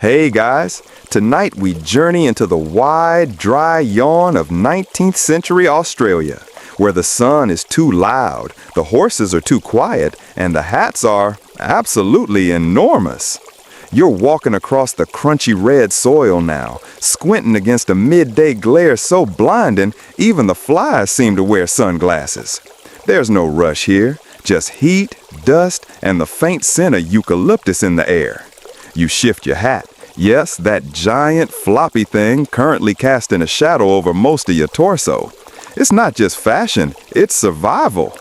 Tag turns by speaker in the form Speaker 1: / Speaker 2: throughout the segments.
Speaker 1: Hey guys, tonight we journey into the wide, dry yawn of 19th century Australia, where the sun is too loud, the horses are too quiet, and the hats are absolutely enormous. You're walking across the crunchy red soil now, squinting against a midday glare so blinding even the flies seem to wear sunglasses. There's no rush here, just heat, dust, and the faint scent of eucalyptus in the air. You shift your hat. Yes, that giant floppy thing currently casting a shadow over most of your torso. It's not just fashion, it's survival.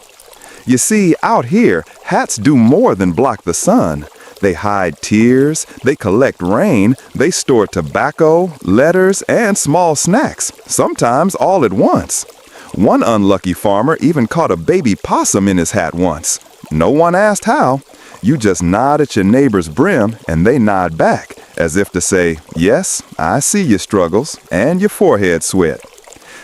Speaker 1: You see, out here, hats do more than block the sun. They hide tears, they collect rain, they store tobacco, letters, and small snacks, sometimes all at once. One unlucky farmer even caught a baby possum in his hat once. No one asked how. You just nod at your neighbor's brim and they nod back, as if to say, yes, I see your struggles and your forehead sweat.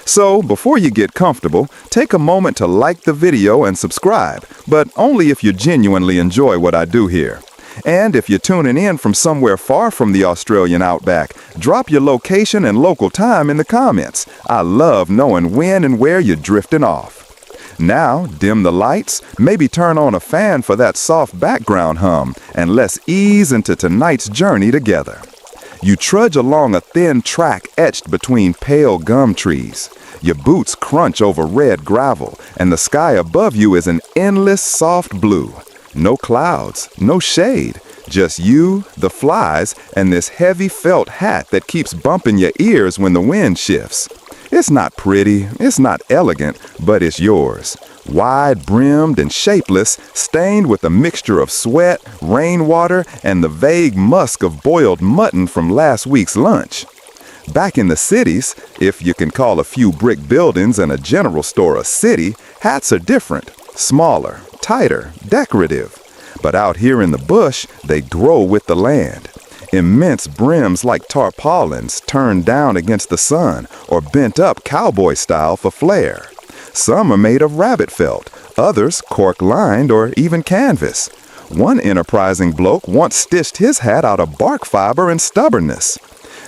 Speaker 1: So, before you get comfortable, take a moment to like the video and subscribe, but only if you genuinely enjoy what I do here. And if you're tuning in from somewhere far from the Australian outback, drop your location and local time in the comments. I love knowing when and where you're drifting off. Now, dim the lights, maybe turn on a fan for that soft background hum, and let's ease into tonight's journey together. You trudge along a thin track etched between pale gum trees. Your boots crunch over red gravel, and the sky above you is an endless soft blue. No clouds, no shade, just you, the flies, and this heavy felt hat that keeps bumping your ears when the wind shifts. It's not pretty, it's not elegant, but it's yours. Wide-brimmed and shapeless, stained with a mixture of sweat, rainwater, and the vague musk of boiled mutton from last week's lunch. Back in the cities, if you can call a few brick buildings and a general store a city, hats are different, smaller, tighter, decorative. But out here in the bush, they grow with the land. Immense brims like tarpaulins turned down against the sun or bent up cowboy style for flair. Some are made of rabbit felt, others cork-lined or even canvas. One enterprising bloke once stitched his hat out of bark fiber and stubbornness.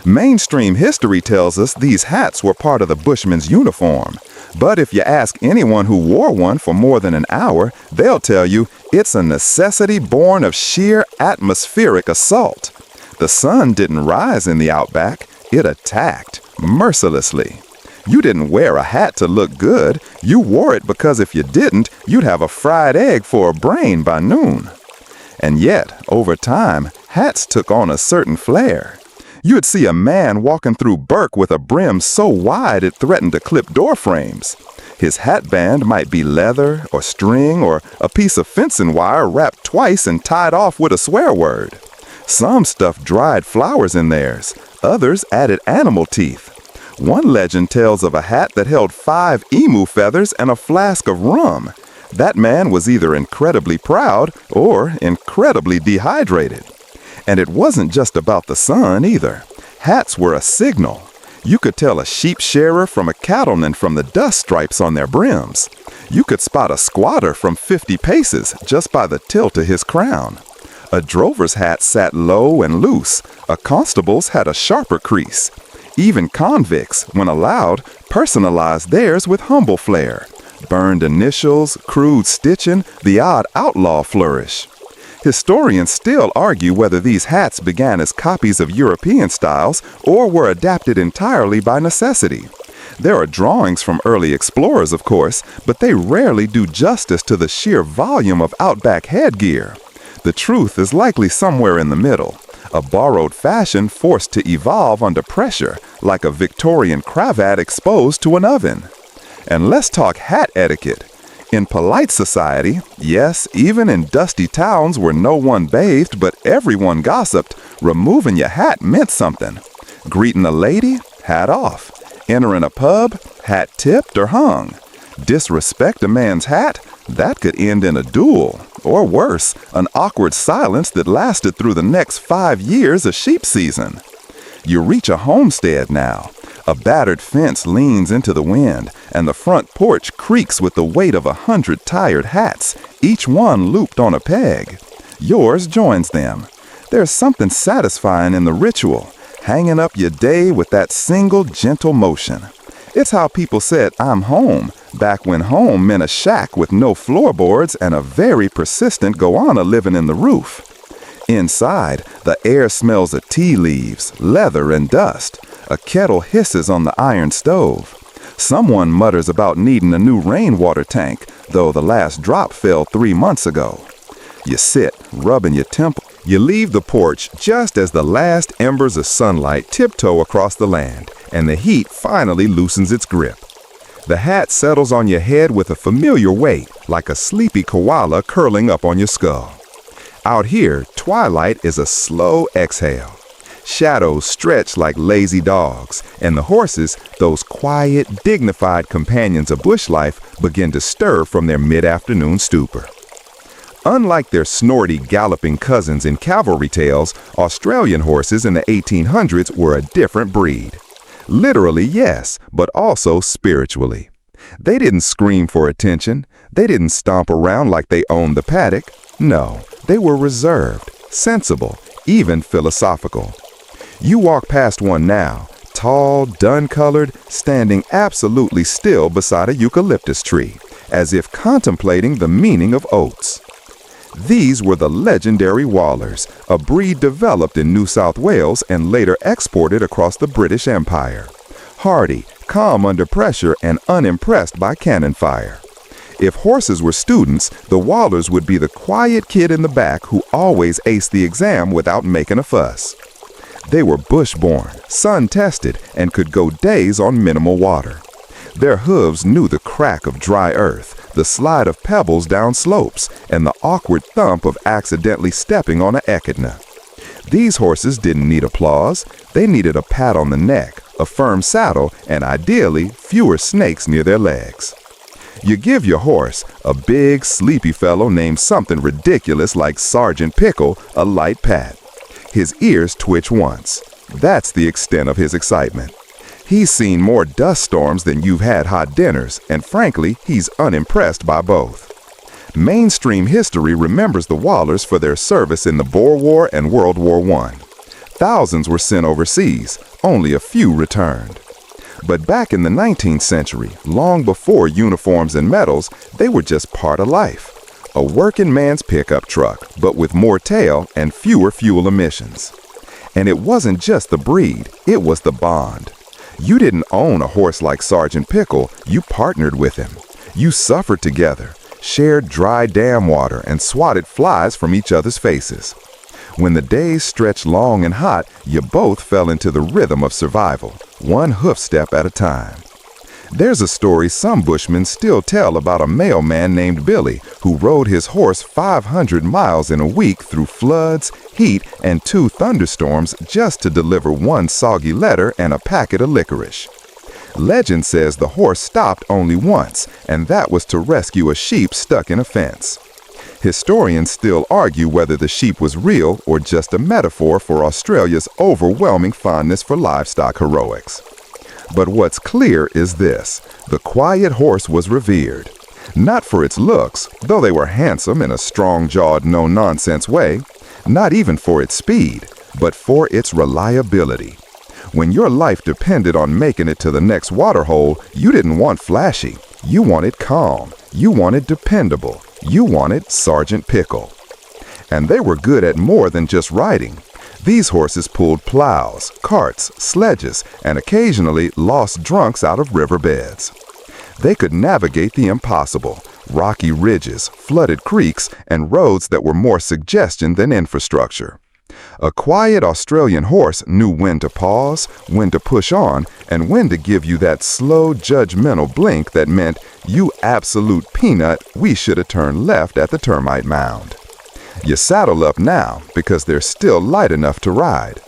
Speaker 1: Mainstream history tells us these hats were part of the bushman's uniform. But if you ask anyone who wore one for more than an hour, they'll tell you it's a necessity born of sheer atmospheric assault. The sun didn't rise in the outback, it attacked, mercilessly. You didn't wear a hat to look good, you wore it because if you didn't, you'd have a fried egg for a brain by noon. And yet, over time, hats took on a certain flair. You'd see a man walking through Burke with a brim so wide it threatened to clip door frames. His hat band might be leather or string or a piece of fencing wire wrapped twice and tied off with a swear word. Some stuffed dried flowers in theirs, others added animal teeth. One legend tells of a hat that held 5 emu feathers and a flask of rum. That man was either incredibly proud or incredibly dehydrated. And it wasn't just about the sun either. Hats were a signal. You could tell a sheep shearer from a cattleman from the dust stripes on their brims. You could spot a squatter from 50 paces just by the tilt of his crown. A drover's hat sat low and loose. A constable's had a sharper crease. Even convicts, when allowed, personalized theirs with humble flair. Burned initials, crude stitching, the odd outlaw flourish. Historians still argue whether these hats began as copies of European styles or were adapted entirely by necessity. There are drawings from early explorers, of course, but they rarely do justice to the sheer volume of outback headgear. The truth is likely somewhere in the middle, a borrowed fashion forced to evolve under pressure, like a Victorian cravat exposed to an oven. And let's talk hat etiquette. In polite society, yes, even in dusty towns where no one bathed but everyone gossiped, removing your hat meant something. Greeting a lady? Hat off. Entering a pub? Hat tipped or hung. Disrespect a man's hat? That could end in a duel, or worse, an awkward silence that lasted through the next 5 years of sheep season. You reach a homestead now. A battered fence leans into the wind, and the front porch creaks with the weight of 100 tired hats, each one looped on a peg. Yours joins them. There's something satisfying in the ritual, hanging up your day with that single gentle motion. It's how people said, "I'm home," back when home meant a shack with no floorboards and a very persistent goanna living in the roof. Inside, the air smells of tea leaves, leather, and dust. A kettle hisses on the iron stove. Someone mutters about needing a new rainwater tank, though the last drop fell 3 months ago. You sit, rubbing your temple. You leave the porch just as the last embers of sunlight tiptoe across the land, and the heat finally loosens its grip. The hat settles on your head with a familiar weight, like a sleepy koala curling up on your skull. Out here, twilight is a slow exhale. Shadows stretch like lazy dogs, and the horses, those quiet, dignified companions of bush life, begin to stir from their mid-afternoon stupor. Unlike their snorty, galloping cousins in cavalry tales, Australian horses in the 1800s were a different breed. Literally, yes, but also spiritually. They didn't scream for attention. They didn't stomp around like they owned the paddock. No, they were reserved, sensible, even philosophical. You walk past one now, tall, dun-colored, standing absolutely still beside a eucalyptus tree, as if contemplating the meaning of oats. These were the legendary Wallers, a breed developed in New South Wales and later exported across the British Empire. Hardy, calm under pressure, and unimpressed by cannon fire. If horses were students, the Wallers would be the quiet kid in the back who always aced the exam without making a fuss. They were bush-born, sun-tested, and could go days on minimal water. Their hooves knew the crack of dry earth, the slide of pebbles down slopes, and the awkward thump of accidentally stepping on an echidna. These horses didn't need applause. They needed a pat on the neck, a firm saddle, and ideally, fewer snakes near their legs. You give your horse, a big, sleepy fellow named something ridiculous like Sergeant Pickle, a light pat. His ears twitch once. That's the extent of his excitement. He's seen more dust storms than you've had hot dinners, and frankly, he's unimpressed by both. Mainstream history remembers the Wallers for their service in the Boer War and World War I. Thousands were sent overseas, only a few returned. But back in the 19th century, long before uniforms and medals, they were just part of life. A working man's pickup truck, but with more tail and fewer fuel emissions. And it wasn't just the breed, it was the bond. You didn't own a horse like Sergeant Pickle, you partnered with him. You suffered together, shared dry dam water, and swatted flies from each other's faces. When the days stretched long and hot, you both fell into the rhythm of survival, one hoof step at a time. There's a story some bushmen still tell about a mailman named Billy who rode his horse 500 miles in a week through floods, heat, and 2 thunderstorms just to deliver one soggy letter and a packet of licorice. Legend says the horse stopped only once, and that was to rescue a sheep stuck in a fence. Historians still argue whether the sheep was real or just a metaphor for Australia's overwhelming fondness for livestock heroics. But what's clear is this: the quiet horse was revered. Not for its looks, though they were handsome in a strong-jawed, no-nonsense way. Not even for its speed, but for its reliability. When your life depended on making it to the next waterhole, you didn't want flashy. You wanted calm. You wanted dependable. You wanted Sergeant Pickle. And they were good at more than just riding. These horses pulled plows, carts, sledges, and occasionally lost drunks out of riverbeds. They could navigate the impossible, rocky ridges, flooded creeks, and roads that were more suggestion than infrastructure. A quiet Australian horse knew when to pause, when to push on, and when to give you that slow, judgmental blink that meant, "You absolute peanut, we should have turned left at the termite mound." You saddle up now because they're still light enough to ride.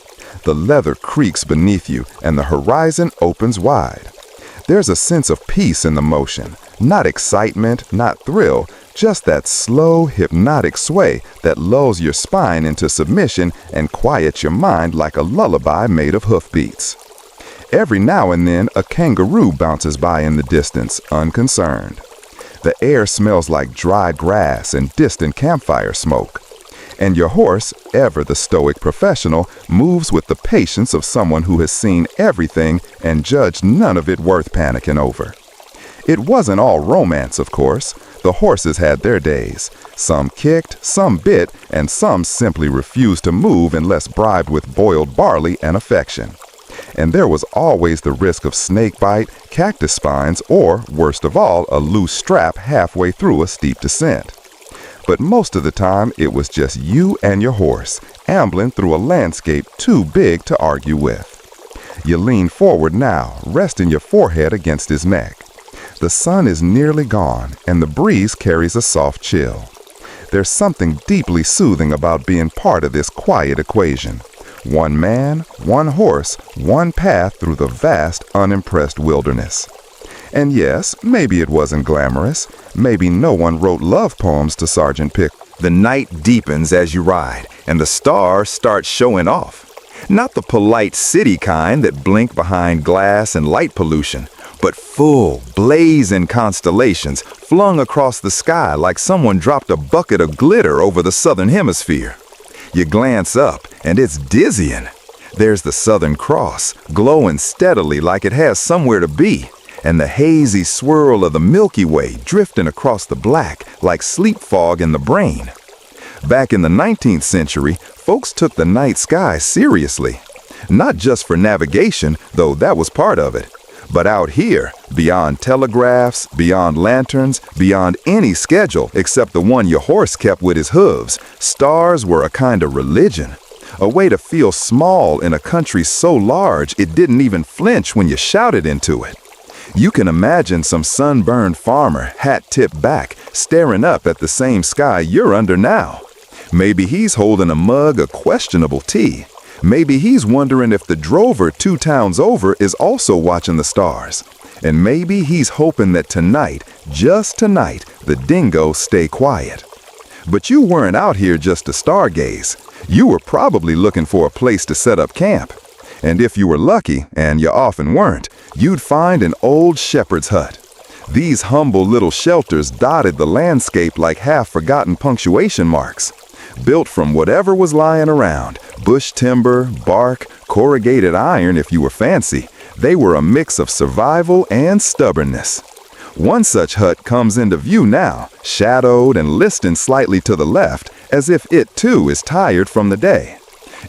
Speaker 1: The leather creaks beneath you and the horizon opens wide. There's a sense of peace in the motion, not excitement, not thrill, just that slow, hypnotic sway that lulls your spine into submission and quiets your mind like a lullaby made of hoofbeats. Every now and then, a kangaroo bounces by in the distance, unconcerned. The air smells like dry grass and distant campfire smoke. And your horse, ever the stoic professional, moves with the patience of someone who has seen everything and judged none of it worth panicking over. It wasn't all romance, of course. The horses had their days. Some kicked, some bit, and some simply refused to move unless bribed with boiled barley and affection. And there was always the risk of snake bite, cactus spines, or, worst of all, a loose strap halfway through a steep descent. But most of the time, it was just you and your horse, ambling through a landscape too big to argue with. You lean forward now, resting your forehead against his neck. The sun is nearly gone, and the breeze carries a soft chill. There's something deeply soothing about being part of this quiet equation. One man, one horse, one path through the vast, unimpressed wilderness. And yes, maybe it wasn't glamorous. Maybe no one wrote love poems to Sergeant Pick.
Speaker 2: The night deepens as you ride, and the stars start showing off. Not the polite city kind that blink behind glass and light pollution, but full, blazing constellations flung across the sky like someone dropped a bucket of glitter over the southern hemisphere. You glance up, and it's dizzying. There's the Southern Cross, glowing steadily like it has somewhere to be, and the hazy swirl of the Milky Way drifting across the black like sleep fog in the brain. Back in the 19th century, folks took the night sky seriously. Not just for navigation, though that was part of it. But out here, beyond telegraphs, beyond lanterns, beyond any schedule except the one your horse kept with his hooves, stars were a kind of religion. A way to feel small in a country so large it didn't even flinch when you shouted into it. You can imagine some sunburned farmer, hat tipped back, staring up at the same sky you're under now. Maybe he's holding a mug of questionable tea. Maybe he's wondering if the drover 2 towns over is also watching the stars. And maybe he's hoping that tonight, just tonight, the dingoes stay quiet. But you weren't out here just to stargaze. You were probably looking for a place to set up camp. And if you were lucky, and you often weren't, you'd find an old shepherd's hut. These humble little shelters dotted the landscape like half-forgotten punctuation marks. Built from whatever was lying around, bush timber, bark, corrugated iron if you were fancy, they were a mix of survival and stubbornness. One such hut comes into view now, shadowed and listing slightly to the left, as if it too is tired from the day.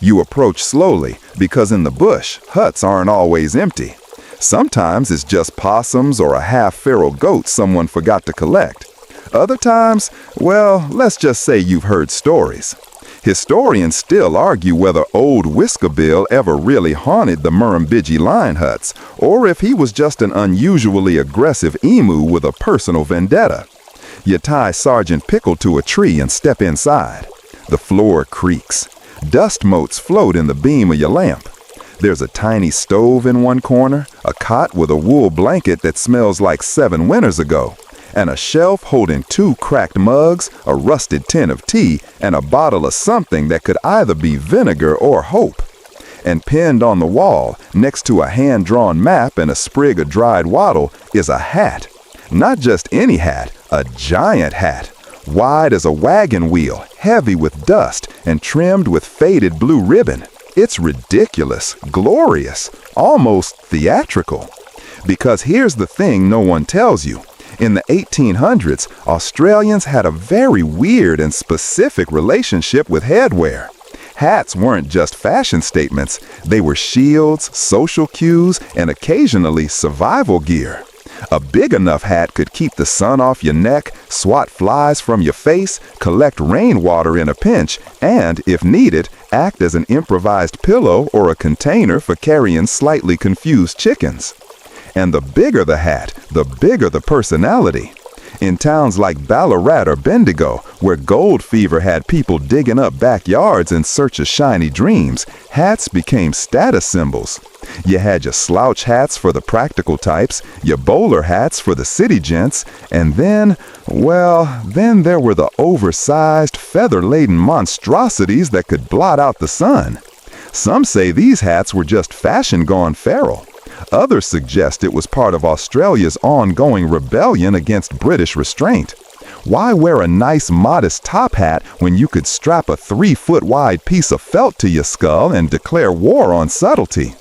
Speaker 2: You approach slowly, because in the bush, huts aren't always empty. Sometimes it's just possums or a half-feral goat someone forgot to collect. Other times, well, let's just say you've heard stories. Historians still argue whether old Whisker-Bill ever really haunted the Murrumbidgee line huts, or if he was just an unusually aggressive emu with a personal vendetta. You tie Sergeant Pickle to a tree and step inside. The floor creaks. Dust motes float in the beam of your lamp. There's a tiny stove in one corner, a cot with a wool blanket that smells like 7 winters ago, and a shelf holding 2 cracked mugs, a rusted tin of tea, and a bottle of something that could either be vinegar or hope. And pinned on the wall, next to a hand-drawn map and a sprig of dried wattle, is a hat. Not just any hat, a giant hat. Wide as a wagon wheel, heavy with dust, and trimmed with faded blue ribbon. It's ridiculous, glorious, almost theatrical. Because here's the thing no one tells you. In the 1800s, Australians had a very weird and specific relationship with headwear. Hats weren't just fashion statements, they were shields, social cues, and occasionally survival gear. A big enough hat could keep the sun off your neck, swat flies from your face, collect rainwater in a pinch, and, if needed, act as an improvised pillow or a container for carrying slightly confused chickens. And the bigger the hat, the bigger the personality. In towns like Ballarat or Bendigo, where gold fever had people digging up backyards in search of shiny dreams, hats became status symbols. You had your slouch hats for the practical types, your bowler hats for the city gents, and then there were the oversized, feather-laden monstrosities that could blot out the sun. Some say these hats were just fashion gone feral. Others suggest it was part of Australia's ongoing rebellion against British restraint. Why wear a nice modest top hat when you could strap a 3-foot-wide piece of felt to your skull and declare war on subtlety?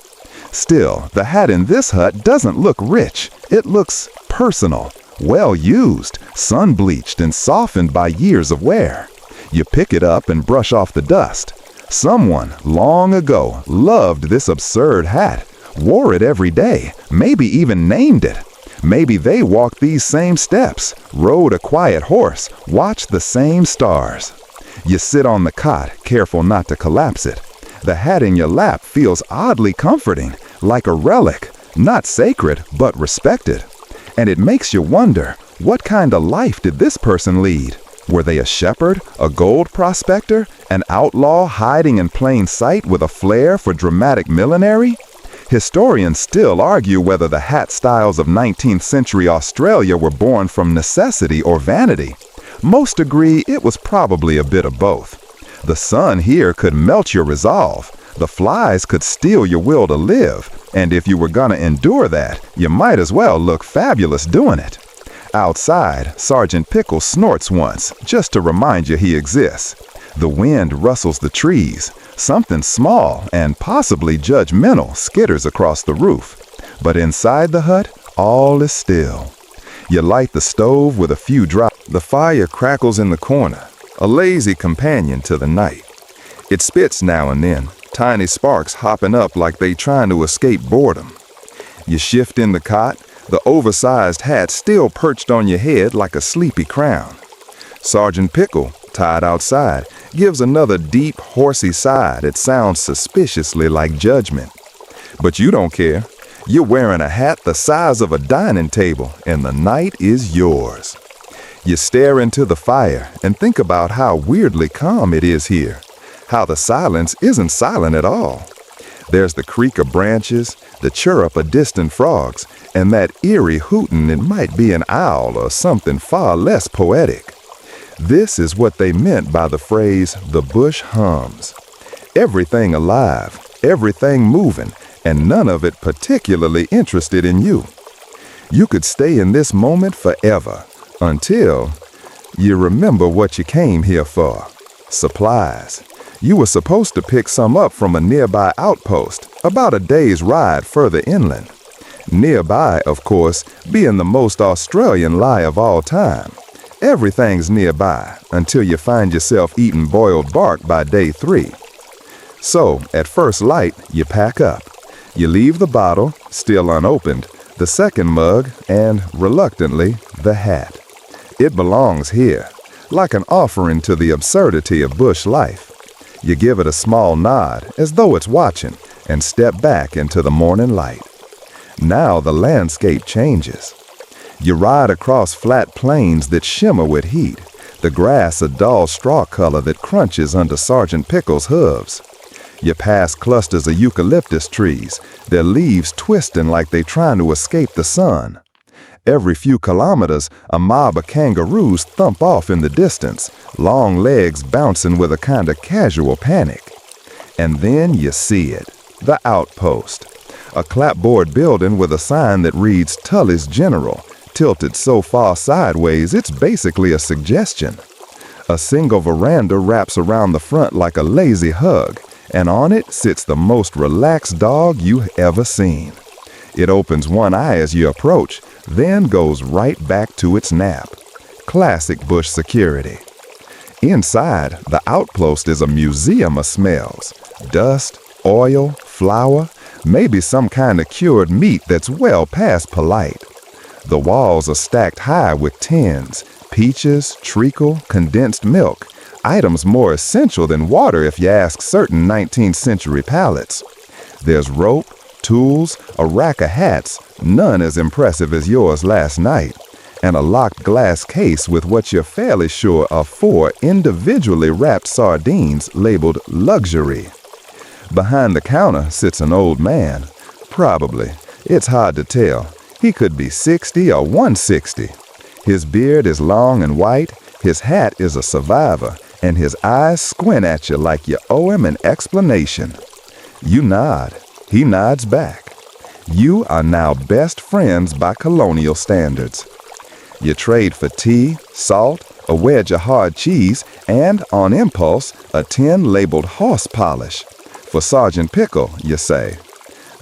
Speaker 2: Still, the hat in this hut doesn't look rich. It looks personal, well used, sun-bleached and softened by years of wear. You pick it up and brush off the dust. Someone, long ago, loved this absurd hat, wore it every day, maybe even named it. Maybe they walked these same steps, rode a quiet horse, watched the same stars. You sit on the cot, careful not to collapse it. The hat in your lap feels oddly comforting, like a relic, not sacred, but respected. And it makes you wonder, what kind of life did this person lead? Were they a shepherd, a gold prospector, an outlaw hiding in plain sight with a flair for dramatic millinery? Historians still argue whether the hat styles of 19th century Australia were born from necessity or vanity. Most agree it was probably a bit of both. The sun here could melt your resolve, the flies could steal your will to live, and if you were gonna endure that, you might as well look fabulous doing it. Outside, Sergeant Pickle snorts once, just to remind you he exists. The wind rustles the trees. Something small and possibly judgmental skitters across the roof. But inside the hut, all is still. You light the stove with a few drops.
Speaker 1: The fire crackles in the corner, a lazy companion to the night. It spits now and then, tiny sparks hopping up like they trying to escape boredom. You shift in the cot, the oversized hat still perched on your head like a sleepy crown. Sergeant Pickle, tied outside, gives another deep, horsey sigh that sounds suspiciously like judgment. But you don't care. You're wearing a hat the size of a dining table, and the night is yours. You stare into the fire and think about how weirdly calm it is here, how the silence isn't silent at all. There's the creak of branches, the chirrup of distant frogs, and that eerie hooting it might be an owl or something far less poetic. This is what they meant by the phrase, "the bush hums." Everything alive, everything moving, and none of it particularly interested in you. You could stay in this moment forever, until you remember what you came here for. Supplies. You were supposed to pick some up from a nearby outpost, about a day's ride further inland. Nearby, of course, being the most Australian lie of all time. Everything's nearby until you find yourself eating boiled bark by day 3. So, at first light, you pack up. You leave the bottle, still unopened, the second mug, and, reluctantly, the hat. It belongs here, like an offering to the absurdity of bush life. You give it a small nod, as though it's watching, and step back into the morning light. Now the landscape changes. You ride across flat plains that shimmer with heat, the grass a dull straw color that crunches under Sergeant Pickle's hooves. You pass clusters of eucalyptus trees, their leaves twisting like they trying to escape the sun. Every few kilometers, a mob of kangaroos thump off in the distance, long legs bouncing with a kind of casual panic. And then you see it, the outpost. A clapboard building with a sign that reads Tully's General, tilted so far sideways it's basically a suggestion. A single veranda wraps around the front like a lazy hug, and on it sits the most relaxed dog you've ever seen. It opens one eye as you approach, then goes right back to its nap. Classic bush security. Inside, the outpost is a museum of smells. Dust, oil, flour, maybe some kind of cured meat that's well past polite. The walls are stacked high with tins, peaches, treacle, condensed milk, items more essential than water if you ask certain 19th century palates. There's rope, tools, a rack of hats, none as impressive as yours last night, and a locked glass case with what you're fairly sure are 4 individually wrapped sardines labeled luxury. Behind the counter sits an old man. Probably. It's hard to tell. He could be 60 or 160. His beard is long and white, his hat is a survivor, and his eyes squint at you like you owe him an explanation. You nod. He nods back. You are now best friends by colonial standards.
Speaker 2: You trade for tea, salt, a wedge of hard cheese, and, on impulse, a tin labeled horse polish. For Sergeant Pickle, you say.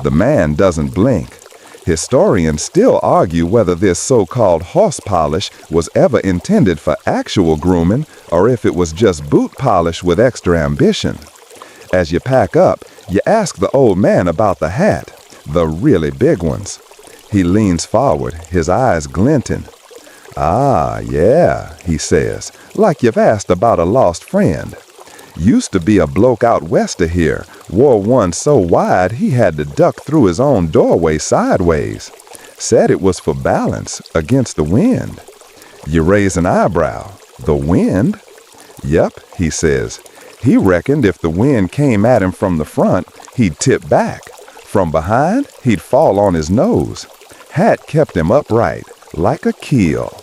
Speaker 2: The man doesn't blink. Historians still argue whether this so-called horse polish was ever intended for actual grooming or if it was just boot polish with extra ambition. As you pack up, you ask the old man about the hat, the really big ones. He leans forward, his eyes glinting. "Ah, yeah," he says, like you've asked about a lost friend. "Used to be a bloke out west of here, wore one so wide he had to duck through his own doorway sideways. Said it was for balance against the wind." You raise an eyebrow. "The wind?" "Yep," he says. He reckoned if the wind came at him from the front, he'd tip back. From behind, he'd fall on his nose. Hat kept him upright, like a keel.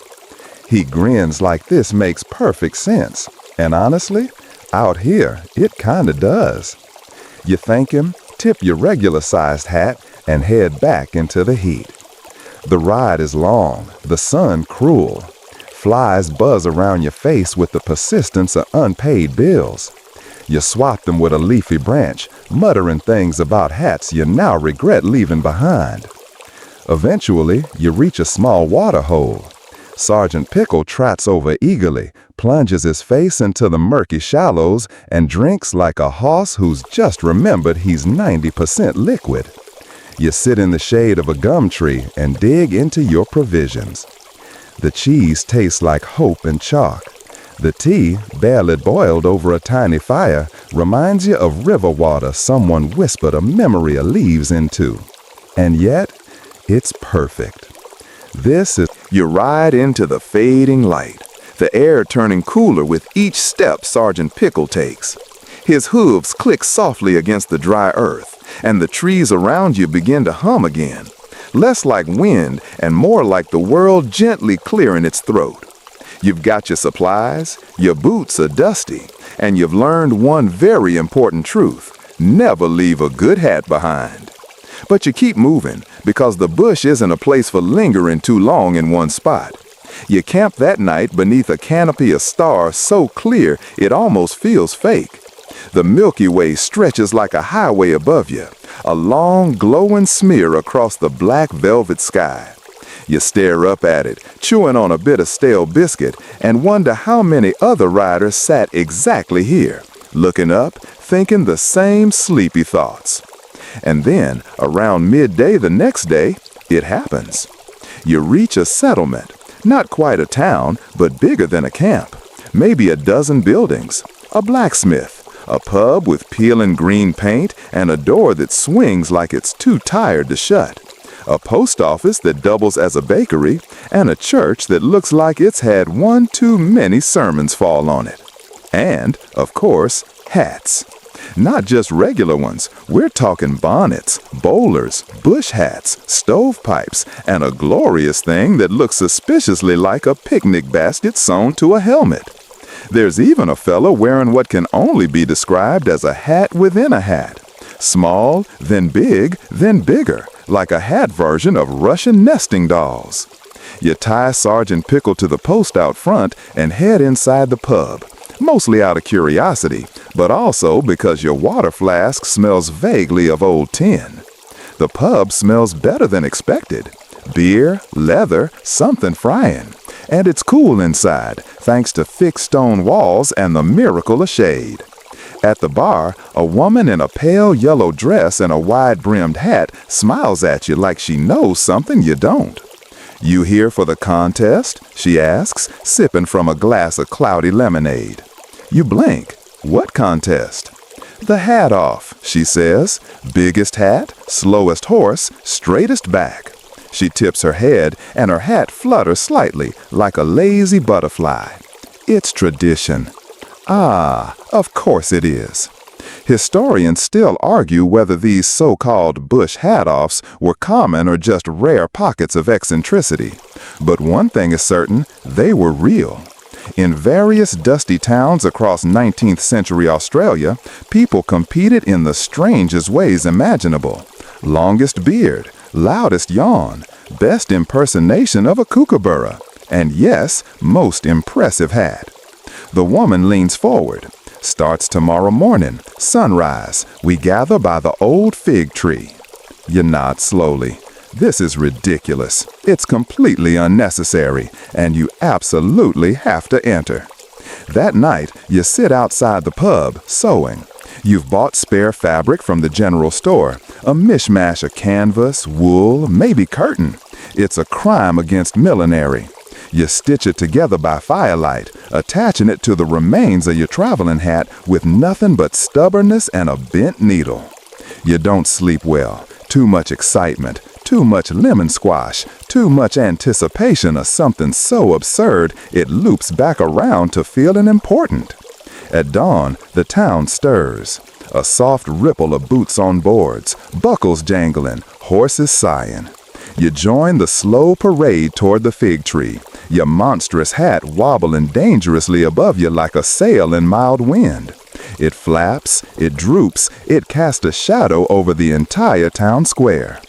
Speaker 2: He grins like this makes perfect sense. And honestly, out here, it kinda does. You thank him, tip your regular-sized hat, and head back into the heat. The ride is long, the sun cruel. Flies buzz around your face with the persistence of unpaid bills. You swat them with a leafy branch, muttering things about hats you now regret leaving behind. Eventually, you reach a small water hole. Sergeant Pickle trots over eagerly, plunges his face into the murky shallows, and drinks like a horse who's just remembered he's 90% liquid. You sit in the shade of a gum tree and dig into your provisions. The cheese tastes like hope and chalk. The tea, barely boiled over a tiny fire, reminds you of river water someone whispered a memory of leaves into. And yet, it's perfect. You ride into the fading light, the air turning cooler with each step Sergeant Pickle takes. His hooves click softly against the dry earth, and the trees around you begin to hum again, less like wind and more like the world gently clearing its throat. You've got your supplies, your boots are dusty, and you've learned one very important truth: never leave a good hat behind. But you keep moving, because the bush isn't a place for lingering too long in one spot. You camp that night beneath a canopy of stars so clear it almost feels fake. The Milky Way stretches like a highway above you, a long glowing smear across the black velvet sky. You stare up at it, chewing on a bit of stale biscuit, and wonder how many other riders sat exactly here, looking up, thinking the same sleepy thoughts. And then, around midday the next day, it happens. You reach a settlement, not quite a town, but bigger than a camp. Maybe a dozen buildings, a blacksmith, a pub with peeling green paint and a door that swings like it's too tired to shut, a post office that doubles as a bakery, and a church that looks like it's had one too many sermons fall on it. And, of course, hats. Not just regular ones, we're talking bonnets, bowlers, bush hats, stovepipes, and a glorious thing that looks suspiciously like a picnic basket sewn to a helmet. There's even a fellow wearing what can only be described as a hat within a hat. Small, then big, then bigger, like a hat version of Russian nesting dolls. You tie Sergeant Pickle to the post out front and head inside the pub, mostly out of curiosity, but also because your water flask smells vaguely of old tin. The pub smells better than expected. Beer, leather, something frying. And it's cool inside, thanks to thick stone walls and the miracle of shade. At the bar, a woman in a pale yellow dress and a wide-brimmed hat smiles at you like she knows something you don't. "You here for the contest?" she asks, sipping from a glass of cloudy lemonade. You blink. "What contest?" "The hat off," she says. "Biggest hat, slowest horse, straightest back." She tips her head, and her hat flutters slightly, like a lazy butterfly. It's tradition. Ah, of course it is. Historians still argue whether these so-called bush hat-offs were common or just rare pockets of eccentricity. But one thing is certain, they were real. In various dusty towns across 19th century Australia, people competed in the strangest ways imaginable. Longest beard, loudest yawn, best impersonation of a kookaburra. and yes, most impressive hat. The woman leans forward. Starts tomorrow morning, sunrise, we gather by the old fig tree. You nod slowly. This is ridiculous. It's completely unnecessary, and you absolutely have to enter. That night, you sit outside the pub, sewing. You've bought spare fabric from the general store, a mishmash of canvas, wool, maybe curtain. It's a crime against millinery. You stitch it together by firelight, attaching it to the remains of your traveling hat with nothing but stubbornness and a bent needle. You don't sleep well. Too much excitement, too much lemon squash, too much anticipation of something so absurd it loops back around to feeling important. At dawn, the town stirs. A soft ripple of boots on boards, buckles jangling, horses sighing. You join the slow parade toward the fig tree, your monstrous hat wobbling dangerously above you like a sail in mild wind. It flaps, it droops, it casts a shadow over the entire town square.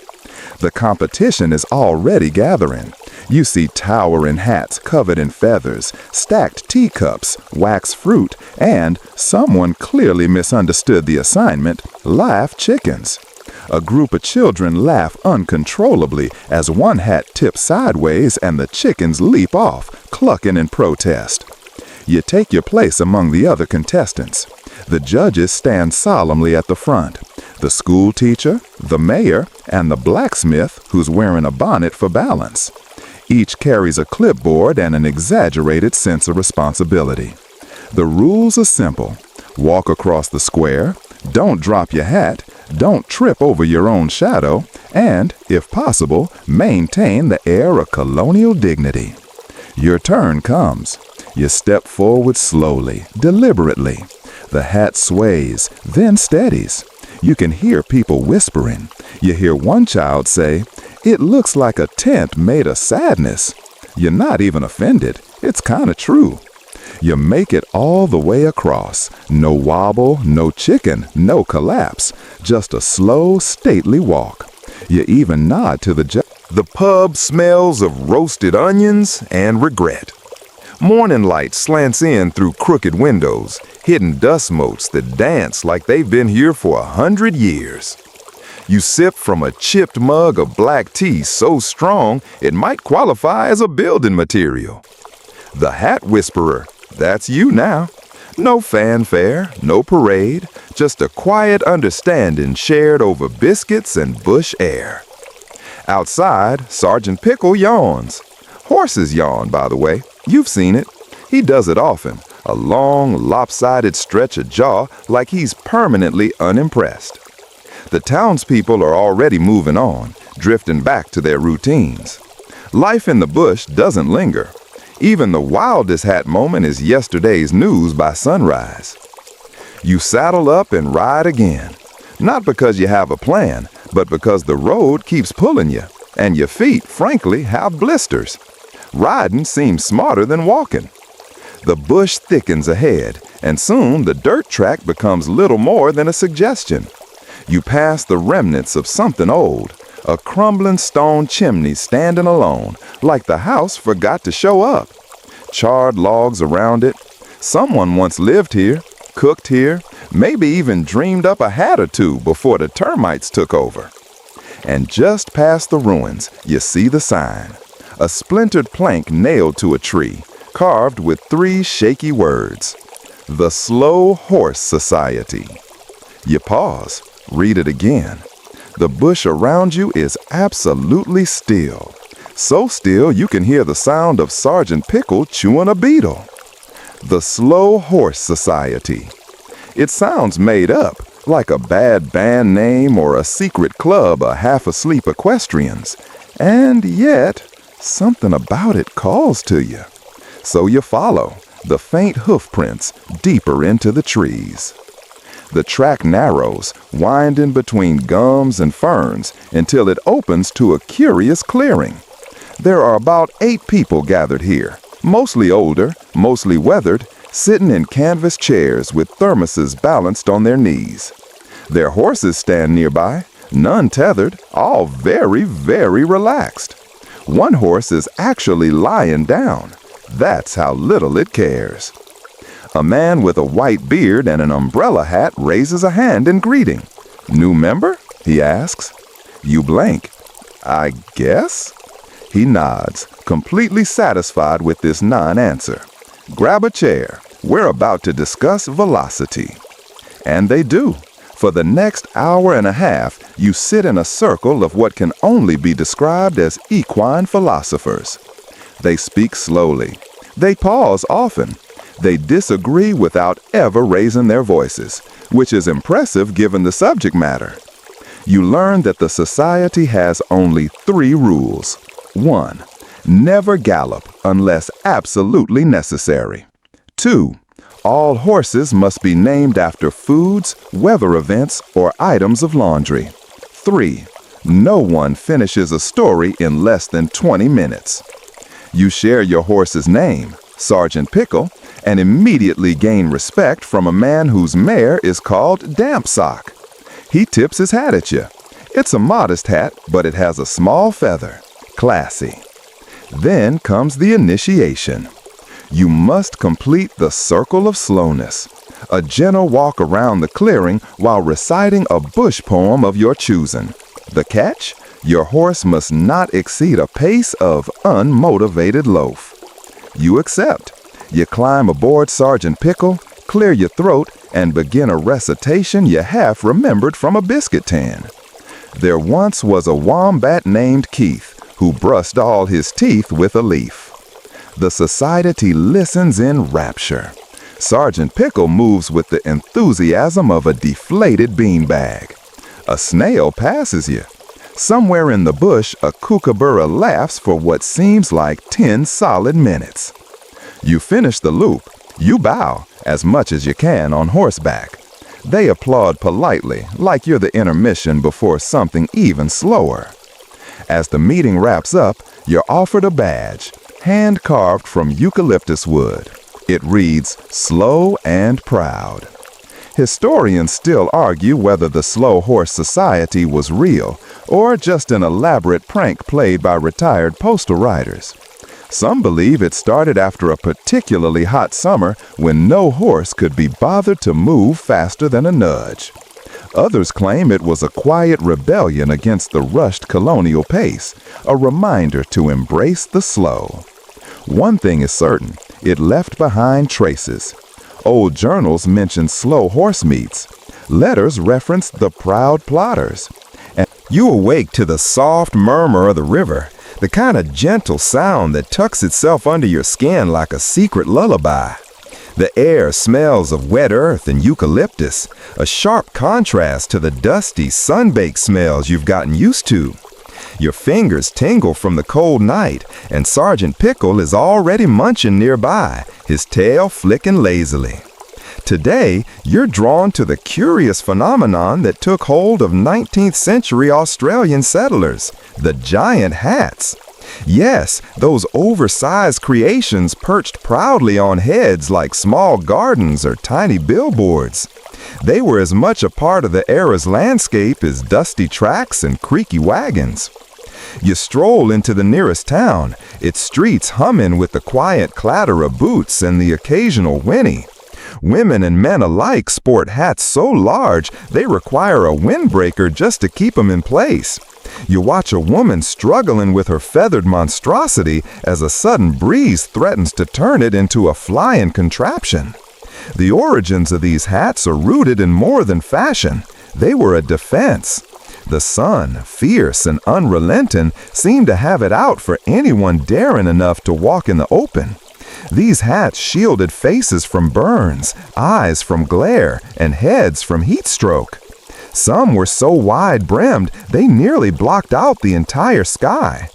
Speaker 2: The competition is already gathering. You see towering hats covered in feathers, stacked teacups, wax fruit, and, someone clearly misunderstood the assignment, live chickens. A group of children laugh uncontrollably as one hat tips sideways and the chickens leap off, clucking in protest. You take your place among the other contestants. The judges stand solemnly at the front. The school teacher, the mayor, and the blacksmith who's wearing a bonnet for balance. Each carries a clipboard and an exaggerated sense of responsibility. The rules are simple. Walk across the square, don't drop your hat, don't trip over your own shadow, and, if possible, maintain the air of colonial dignity. Your turn comes. You step forward slowly, deliberately. The hat sways, then steadies. You can hear people whispering. You hear one child say, "It looks like a tent made of sadness." You're not even offended. It's kind of true. You make it all the way across. No wobble, no chicken, no collapse. Just a slow, stately walk. You even nod to the judge. The pub smells of roasted onions and regret. Morning light slants in through crooked windows, hidden dust motes that dance like they've been here for 100 years. You sip from a chipped mug of black tea so strong it might qualify as a building material. The Hat Whisperer, that's you now. No fanfare, no parade, just a quiet understanding shared over biscuits and bush air. Outside, Sergeant Pickle yawns. Horses yawn, by the way. You've seen it. He does it often, a long, lopsided stretch of jaw like he's permanently unimpressed. The townspeople are already moving on, drifting back to their routines. Life in the bush doesn't linger. Even the wildest hat moment is yesterday's news by sunrise. You saddle up and ride again, not because you have a plan, but because the road keeps pulling you, and your feet, frankly, have blisters. Riding seems smarter than walking. The bush thickens ahead, and soon the dirt track becomes little more than a suggestion. You pass the remnants of something old, a crumbling stone chimney standing alone, like the house forgot to show up. Charred logs around it. Someone once lived here, cooked here, maybe even dreamed up a hat or two before the termites took over. And just past the ruins, you see the sign. A splintered plank nailed to a tree, carved with 3 shaky words. The Slow Horse Society. You pause, read it again. The bush around you is absolutely still. So still you can hear the sound of Sergeant Pickle chewing a beetle. The Slow Horse Society. It sounds made up, like a bad band name or a secret club of half-asleep equestrians. And yet, something about it calls to you. So you follow, the faint hoofprints, deeper into the trees. The track narrows, winding between gums and ferns until it opens to a curious clearing. There are about 8 people gathered here, mostly older, mostly weathered, sitting in canvas chairs with thermoses balanced on their knees. Their horses stand nearby, none tethered, all very, very relaxed. One horse is actually lying down. That's how little it cares. A man with a white beard and an umbrella hat raises a hand in greeting. "New member?" he asks. You blank. "I guess?" He nods, completely satisfied with this non-answer. "Grab a chair. We're about to discuss velocity." And they do. For the next hour and a half, you sit in a circle of what can only be described as equine philosophers. They speak slowly. They pause often. They disagree without ever raising their voices, which is impressive given the subject matter. You learn that the society has only 3 rules. 1. Never gallop unless absolutely necessary. 2. All horses must be named after foods, weather events, or items of laundry. 3. No one finishes a story in less than 20 minutes. You share your horse's name, Sergeant Pickle, and immediately gain respect from a man whose mare is called Damp Sock. He tips his hat at you. It's a modest hat, but it has a small feather. Classy. Then comes the initiation. You must complete the circle of slowness, a gentle walk around the clearing while reciting a bush poem of your choosing. The catch? Your horse must not exceed a pace of unmotivated loaf. You accept. You climb aboard Sergeant Pickle, clear your throat, and begin a recitation you half remembered from a biscuit tin. There once was a wombat named Keith who brushed all his teeth with a leaf. The society listens in rapture. Sergeant Pickle moves with the enthusiasm of a deflated beanbag. A snail passes you. Somewhere in the bush, a kookaburra laughs for what seems like 10 solid minutes. You finish the loop. You bow, as much as you can, on horseback. They applaud politely, like you're the intermission before something even slower. As the meeting wraps up, you're offered a badge, hand-carved from eucalyptus wood. It reads, "Slow and Proud." Historians still argue whether the Slow Horse Society was real or just an elaborate prank played by retired postal riders. Some believe it started after a particularly hot summer when no horse could be bothered to move faster than a nudge. Others claim it was a quiet rebellion against the rushed colonial pace, a reminder to embrace the slow. One thing is certain, it left behind traces. Old journals mention slow horse meets. Letters referenced the proud plotters. And you awake to the soft murmur of the river, the kind of gentle sound that tucks itself under your skin like a secret lullaby. The air smells of wet earth and eucalyptus, a sharp contrast to the dusty, sun-baked smells you've gotten used to. Your fingers tingle from the cold night, and Sergeant Pickle is already munching nearby, his tail flicking lazily. Today, you're drawn to the curious phenomenon that took hold of 19th century Australian settlers, the giant hats. Yes, those oversized creations perched proudly on heads like small gardens or tiny billboards. They were as much a part of the era's landscape as dusty tracks and creaky wagons. You stroll into the nearest town, its streets humming with the quiet clatter of boots and the occasional whinny. Women and men alike sport hats so large they require a windbreaker just to keep them in place. You watch a woman struggling with her feathered monstrosity as a sudden breeze threatens to turn it into a flying contraption. The origins of these hats are rooted in more than fashion. They were a defense. The sun, fierce and unrelenting, seemed to have it out for anyone daring enough to walk in the open. These hats shielded faces from burns, eyes from glare, and heads from heat stroke. Some were so wide-brimmed they nearly blocked out the entire sky.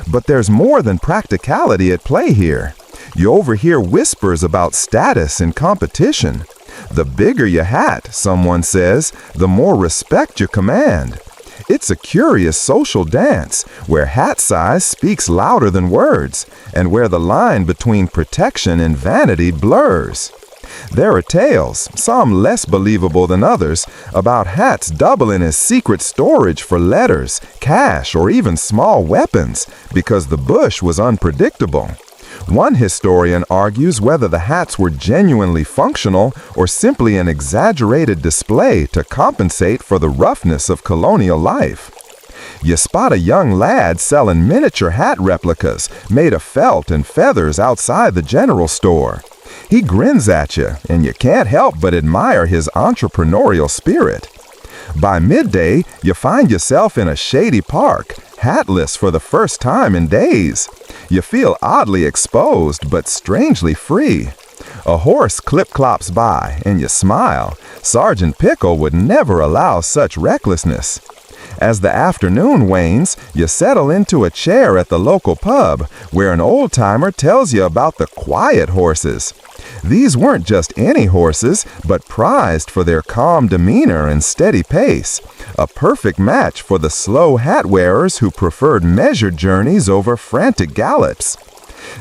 Speaker 2: But there's more than practicality at play here. You overhear whispers about status and competition. The bigger your hat, someone says, the more respect you command. It's a curious social dance where hat size speaks louder than words and where the line between protection and vanity blurs. There are tales, some less believable than others, about hats doubling as secret storage for letters, cash, or even small weapons, because the bush was unpredictable. One historian argues whether the hats were genuinely functional or simply an exaggerated display to compensate for the roughness of colonial life. You spot a young lad selling miniature hat replicas made of felt and feathers outside the general store. He grins at you, and you can't help but admire his entrepreneurial spirit. By midday, you find yourself in a shady park, hatless for the first time in days. You feel oddly exposed, but strangely free. A horse clip-clops by, and you smile. Sergeant Pickle would never allow such recklessness. As the afternoon wanes, you settle into a chair at the local pub, where an old-timer tells you about the quiet horses. These weren't just any horses, but prized for their calm demeanor and steady pace, a perfect match for the slow hat wearers who preferred measured journeys over frantic gallops.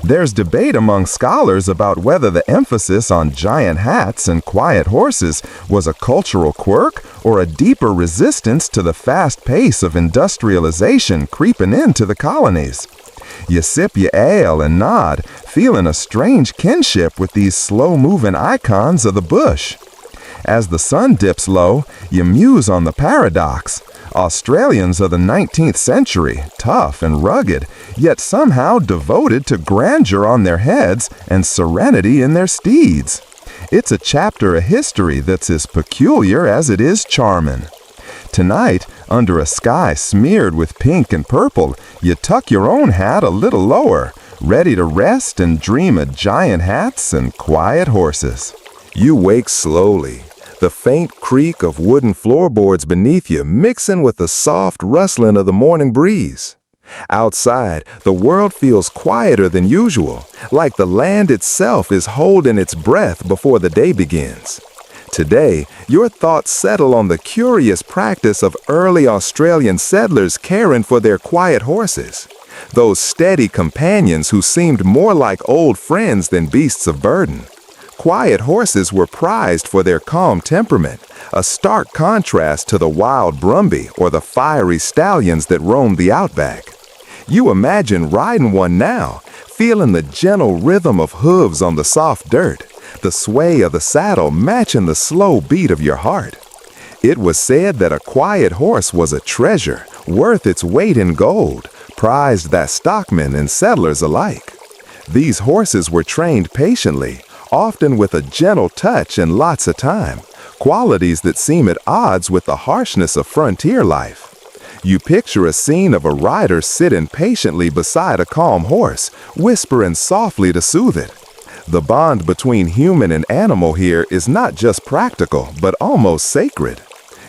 Speaker 2: There's debate among scholars about whether the emphasis on giant hats and quiet horses was a cultural quirk or a deeper resistance to the fast pace of industrialization creeping into the colonies. You sip your ale and nod, feeling a strange kinship with these slow-moving icons of the bush. As the sun dips low, you muse on the paradox. Australians of the 19th century, tough and rugged, yet somehow devoted to grandeur on their heads and serenity in their steeds. It's a chapter of history that's as peculiar as it is charming. Tonight, under a sky smeared with pink and purple, you tuck your own hat a little lower, ready to rest and dream of giant hats and quiet horses.
Speaker 1: You wake slowly, the faint creak of wooden floorboards beneath you mixing with the soft rustling of the morning breeze. Outside, the world feels quieter than usual, like the land itself is holding its breath before the day begins. Today, your thoughts settle on the curious practice of early Australian settlers caring for their quiet horses, those steady companions who seemed more like old friends than beasts of burden. Quiet horses were prized for their calm temperament, a stark contrast to the wild Brumby or the fiery stallions that roamed the outback. You imagine riding one now, feeling the gentle rhythm of hooves on the soft dirt, the sway of the saddle matching the slow beat of your heart. It was said that a quiet horse was a treasure, worth its weight in gold, prized by stockmen and settlers alike. These horses were trained patiently, often with a gentle touch and lots of time, qualities that seem at odds with the harshness of frontier life. You picture a scene of a rider sitting patiently beside a calm horse, whispering softly to soothe it. The bond between human and animal here is not just practical, but almost sacred.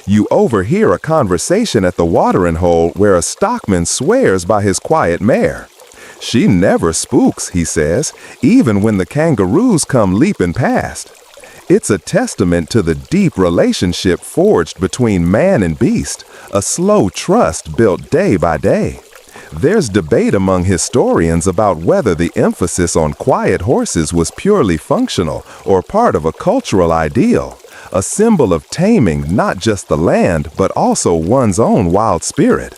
Speaker 1: You overhear a conversation at the watering hole where a stockman swears by his quiet mare. She never spooks, he says, even when the kangaroos come leaping past. It's a testament to the deep relationship forged between man and beast, a slow trust built day by day. There's debate among historians about whether the emphasis on quiet horses was purely functional or part of a cultural ideal, a symbol of taming not just the land but also one's own wild spirit.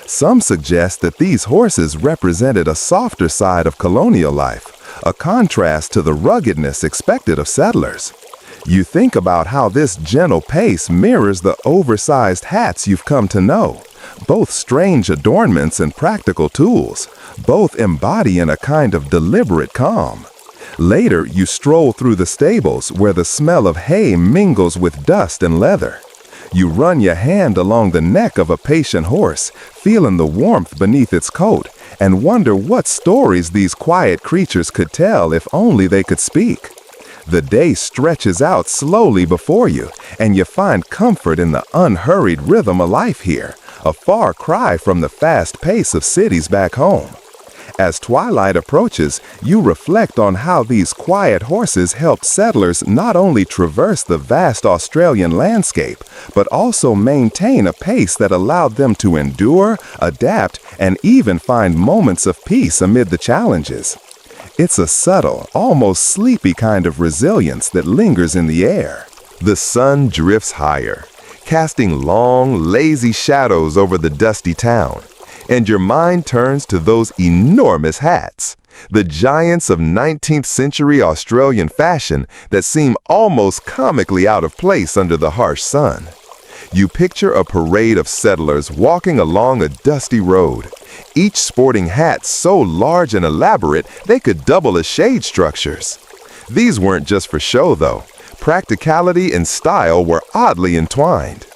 Speaker 1: Some suggest that these horses represented a softer side of colonial life, a contrast to the ruggedness expected of settlers. You think about how this gentle pace mirrors the oversized hats you've come to know, both strange adornments and practical tools, both embodying a kind of deliberate calm. Later, you stroll through the stables where the smell of hay mingles with dust and leather. You run your hand along the neck of a patient horse, feeling the warmth beneath its coat, and wonder what stories these quiet creatures could tell if only they could speak. The day stretches out slowly before you, and you find comfort in the unhurried rhythm of life here, a far cry from the fast pace of cities back home. As twilight approaches, you reflect on how these quiet horses helped settlers not only traverse the vast Australian landscape, but also maintain a pace that allowed them to endure, adapt, and even find moments of peace amid the challenges.
Speaker 2: It's a subtle, almost sleepy kind of resilience that lingers in the air. The sun drifts higher, casting long, lazy shadows over the dusty town, and your mind turns to those enormous hats, the giants of 19th century Australian fashion that seem almost comically out of place under the harsh sun. You picture a parade of settlers walking along a dusty road, each sporting hats so large and elaborate they could double as shade structures. These weren't just for show, though. Practicality and style were oddly entwined.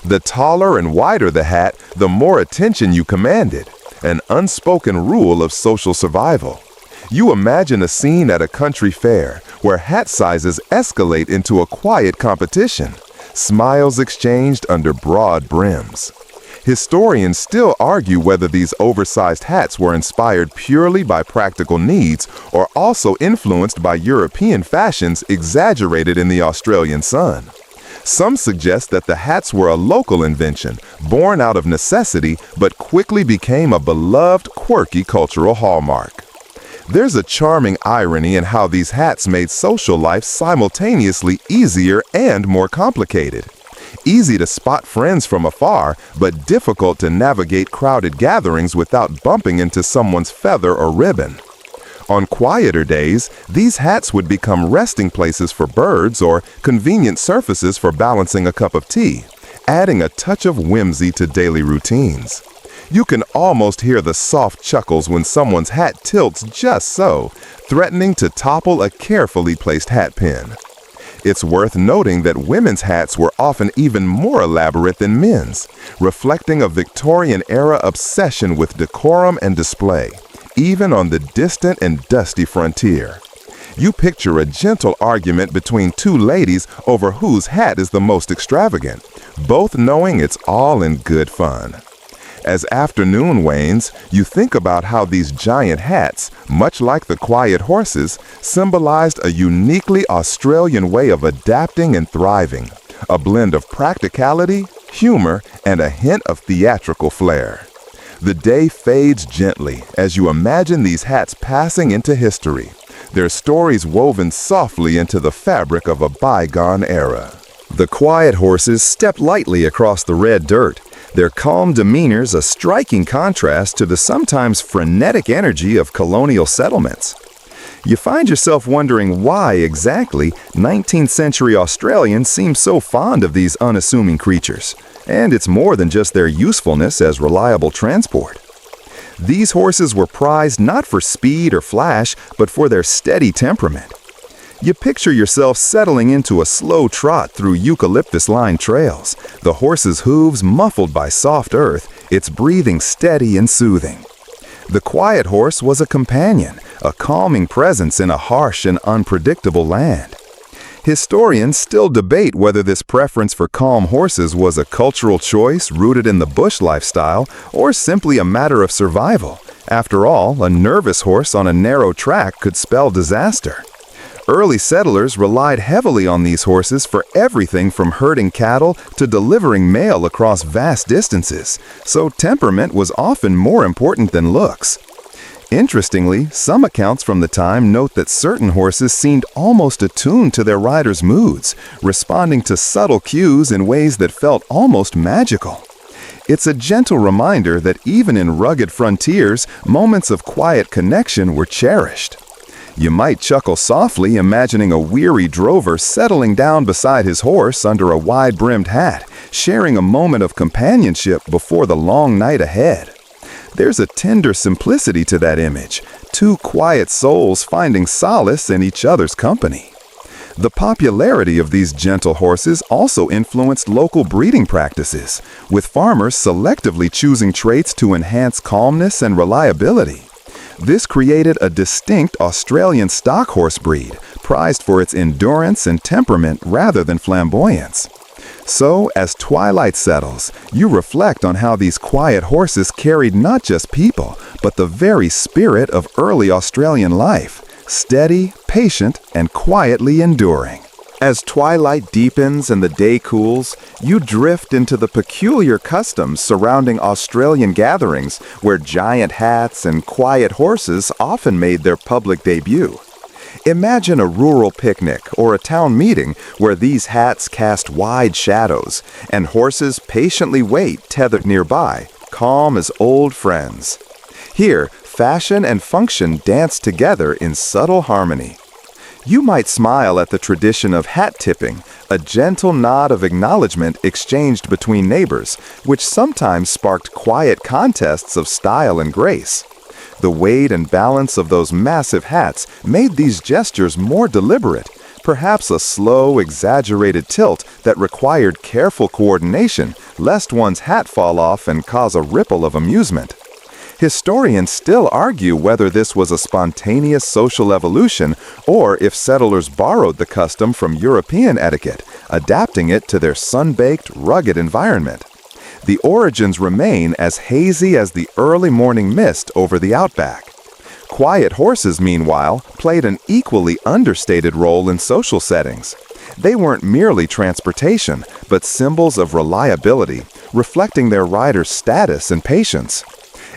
Speaker 2: The taller and wider the hat, the more attention you commanded, an unspoken rule of social survival. You imagine a scene at a country fair where hat sizes escalate into a quiet competition, smiles exchanged under broad brims. Historians still argue whether these oversized hats were inspired purely by practical needs or also influenced by European fashions exaggerated in the Australian sun. Some suggest that the hats were a local invention, born out of necessity, but quickly became a beloved, quirky cultural hallmark. There's a charming irony in how these hats made social life simultaneously easier and more complicated. Easy to spot friends from afar, but difficult to navigate crowded gatherings without bumping into someone's feather or ribbon. On quieter days, these hats would become resting places for birds or convenient surfaces for balancing a cup of tea, adding a touch of whimsy to daily routines. You can almost hear the soft chuckles when someone's hat tilts just so, threatening to topple a carefully placed hat pin. It's worth noting that women's hats were often even more elaborate than men's, reflecting a Victorian-era obsession with decorum and display, even on the distant and dusty frontier. You picture a gentle argument between two ladies over whose hat is the most extravagant, both knowing it's all in good fun. As afternoon wanes, you think about how these giant hats, much like the quiet horses, symbolized a uniquely Australian way of adapting and thriving, a blend of practicality, humor, and a hint of theatrical flair. The day fades gently as you imagine these hats passing into history, their stories woven softly into the fabric of a bygone era.
Speaker 1: The quiet horses step lightly across the red dirt, their calm demeanors a striking contrast to the sometimes frenetic energy of colonial settlements. You find yourself wondering why exactly 19th century Australians seem so fond of these unassuming creatures, and it's more than just their usefulness as reliable transport. These horses were prized not for speed or flash, but for their steady temperament. You picture yourself settling into a slow trot through eucalyptus-lined trails, the horse's hooves muffled by soft earth, its breathing steady and soothing. The quiet horse was a companion, a calming presence in a harsh and unpredictable land. Historians still debate whether this preference for calm horses was a cultural choice rooted in the bush lifestyle or simply a matter of survival. After all, a nervous horse on a narrow track could spell disaster. Early settlers relied heavily on these horses for everything from herding cattle to delivering mail across vast distances, so temperament was often more important than looks. Interestingly, some accounts from the time note that certain horses seemed almost attuned to their riders' moods, responding to subtle cues in ways that felt almost magical. It's a gentle reminder that even in rugged frontiers, moments of quiet connection were cherished. You might chuckle softly imagining a weary drover settling down beside his horse under a wide-brimmed hat, sharing a moment of companionship before the long night ahead. There's a tender simplicity to that image, two quiet souls finding solace in each other's company. The popularity of these gentle horses also influenced local breeding practices, with farmers selectively choosing traits to enhance calmness and reliability. This created a distinct Australian stock horse breed, prized for its endurance and temperament rather than flamboyance. So, as twilight settles, you reflect on how these quiet horses carried not just people, but the very spirit of early Australian life, steady, patient, and quietly enduring. As twilight deepens and the day cools, you drift into the peculiar customs surrounding Australian gatherings where giant hats and quiet horses often made their public debut. Imagine a rural picnic or a town meeting where these hats cast wide shadows and horses patiently wait tethered nearby, calm as old friends. Here, fashion and function dance together in subtle harmony. You might smile at the tradition of hat tipping, a gentle nod of acknowledgement exchanged between neighbors, which sometimes sparked quiet contests of style and grace. The weight and balance of those massive hats made these gestures more deliberate, perhaps a slow, exaggerated tilt that required careful coordination lest one's hat fall off and cause a ripple of amusement. Historians still argue whether this was a spontaneous social evolution or if settlers borrowed the custom from European etiquette, adapting it to their sun-baked, rugged environment. The origins remain as hazy as the early morning mist over the outback. Quiet horses, meanwhile, played an equally understated role in social settings. They weren't merely transportation, but symbols of reliability, reflecting their riders' status and patience.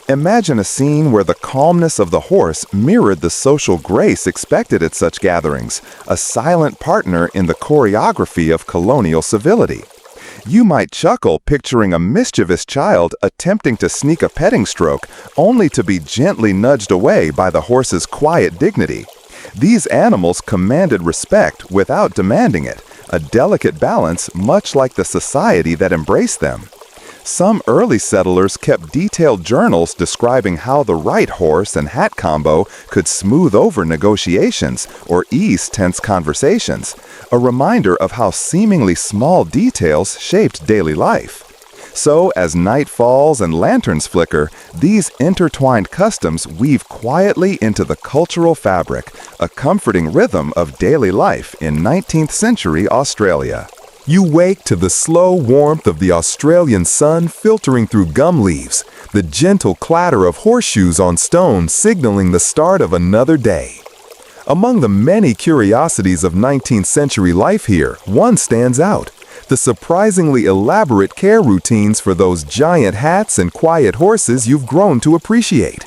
Speaker 1: Imagine a scene where the calmness of the horse mirrored the social grace expected at such gatherings, a silent partner in the choreography of colonial civility. You might chuckle picturing a mischievous child attempting to sneak a petting stroke, only to be gently nudged away by the horse's quiet dignity. These animals commanded respect without demanding it, a delicate balance much like the society that embraced them. Some early settlers kept detailed journals describing how the right horse and hat combo could smooth over negotiations or ease tense conversations, a reminder of how seemingly small details shaped daily life. So, as night falls and lanterns flicker, these intertwined customs weave quietly into the cultural fabric, a comforting rhythm of daily life in 19th century Australia. You wake to the slow warmth of the Australian sun filtering through gum leaves, the gentle clatter of horseshoes on stone signaling the start of another day. Among the many curiosities of 19th century life here, one stands out: the surprisingly elaborate care routines for those giant hats and quiet horses you've grown to appreciate.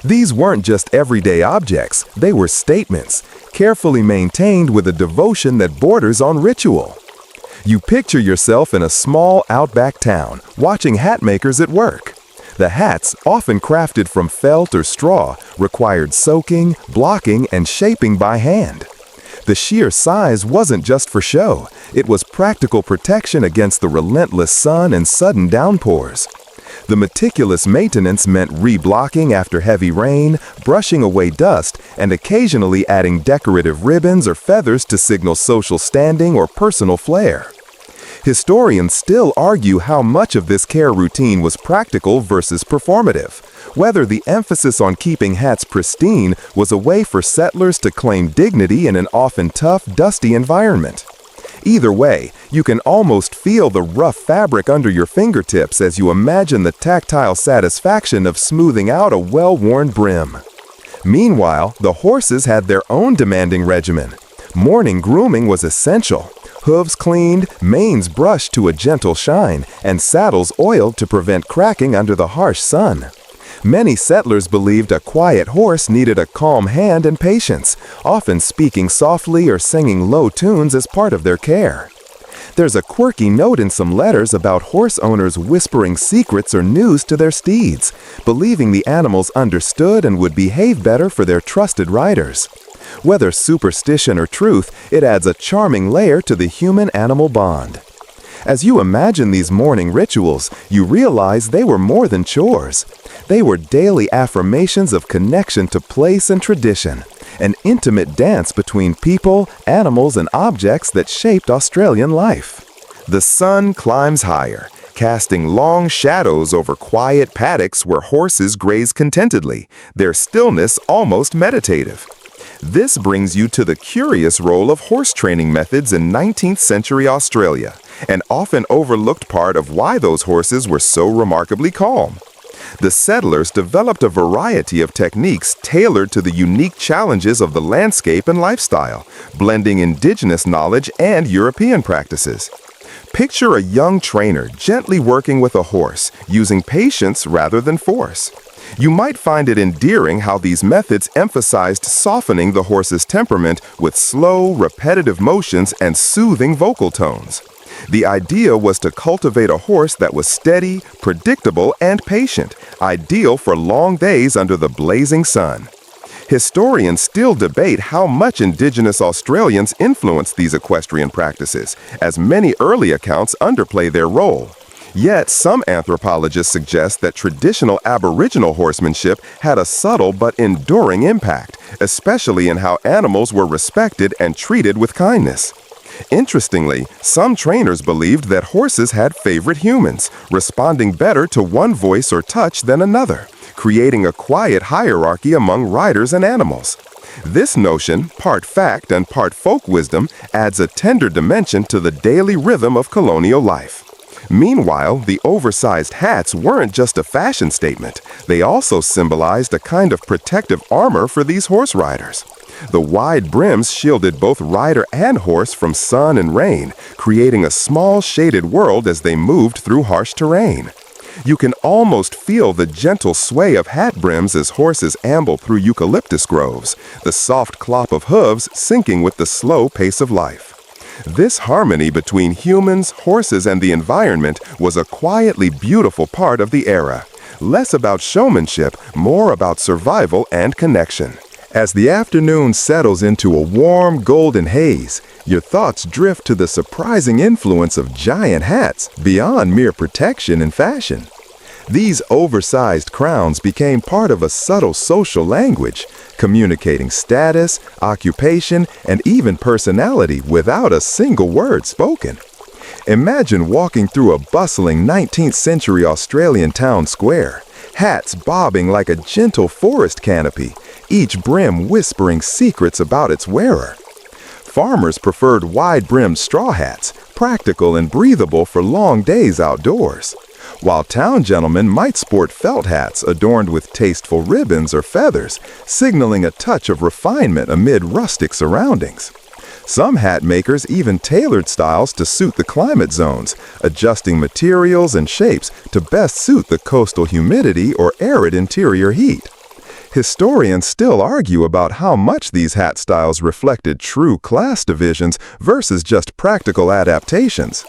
Speaker 1: These weren't just everyday objects, they were statements, carefully maintained with a devotion that borders on ritual. You picture yourself in a small outback town, watching hat makers at work. The hats, often crafted from felt or straw, required soaking, blocking, and shaping by hand. The sheer size wasn't just for show, it was practical protection against the relentless sun and sudden downpours. The meticulous maintenance meant reblocking after heavy rain, brushing away dust, and occasionally adding decorative ribbons or feathers to signal social standing or personal flair. Historians still argue how much of this care routine was practical versus performative, whether the emphasis on keeping hats pristine was a way for settlers to claim dignity in an often tough, dusty environment. Either way, you can almost feel the rough fabric under your fingertips as you imagine the tactile satisfaction of smoothing out a well-worn brim. Meanwhile, the horses had their own demanding regimen. Morning grooming was essential. Hooves cleaned, manes brushed to a gentle shine, and saddles oiled to prevent cracking under the harsh sun. Many settlers believed a quiet horse needed a calm hand and patience, often speaking softly or singing low tunes as part of their care. There's a quirky note in some letters about horse owners whispering secrets or news to their steeds, believing the animals understood and would behave better for their trusted riders. Whether superstition or truth, it adds a charming layer to the human-animal bond. As you imagine these morning rituals, you realize they were more than chores. They were daily affirmations of connection to place and tradition, an intimate dance between people, animals, and objects that shaped Australian life. The sun climbs higher, casting long shadows over quiet paddocks where horses graze contentedly, their stillness almost meditative. This brings you to the curious role of horse training methods in 19th century Australia, an often overlooked part of why those horses were so remarkably calm. The settlers developed a variety of techniques tailored to the unique challenges of the landscape and lifestyle, blending indigenous knowledge and European practices. Picture a young trainer gently working with a horse, using patience rather than force. You might find it endearing how these methods emphasized softening the horse's temperament with slow, repetitive motions and soothing vocal tones. The idea was to cultivate a horse that was steady, predictable, and patient, ideal for long days under the blazing sun. Historians still debate how much indigenous Australians influenced these equestrian practices, as many early accounts underplay their role. Yet, some anthropologists suggest that traditional Aboriginal horsemanship had a subtle but enduring impact, especially in how animals were respected and treated with kindness. Interestingly, some trainers believed that horses had favorite humans, responding better to one voice or touch than another, creating a quiet hierarchy among riders and animals. This notion, part fact and part folk wisdom, adds a tender dimension to the daily rhythm of colonial life. Meanwhile, the oversized hats weren't just a fashion statement. They also symbolized a kind of protective armor for these horse riders. The wide brims shielded both rider and horse from sun and rain, creating a small shaded world as they moved through harsh terrain. You can almost feel the gentle sway of hat brims as horses amble through eucalyptus groves, the soft clop of hooves syncing with the slow pace of life. This harmony between humans, horses, and the environment was a quietly beautiful part of the era. Less about showmanship, more about survival and connection. As the afternoon settles into a warm, golden haze, your thoughts drift to the surprising influence of giant hats beyond mere protection and fashion. These oversized crowns became part of a subtle social language, communicating status, occupation, and even personality without a single word spoken. Imagine walking through a bustling 19th century Australian town square, hats bobbing like a gentle forest canopy, each brim whispering secrets about its wearer. Farmers preferred wide-brimmed straw hats, practical and breathable for long days outdoors, while town gentlemen might sport felt hats adorned with tasteful ribbons or feathers, signaling a touch of refinement amid rustic surroundings. Some hat makers even tailored styles to suit the climate zones, adjusting materials and shapes to best suit the coastal humidity or arid interior heat. Historians still argue about how much these hat styles reflected true class divisions versus just practical adaptations.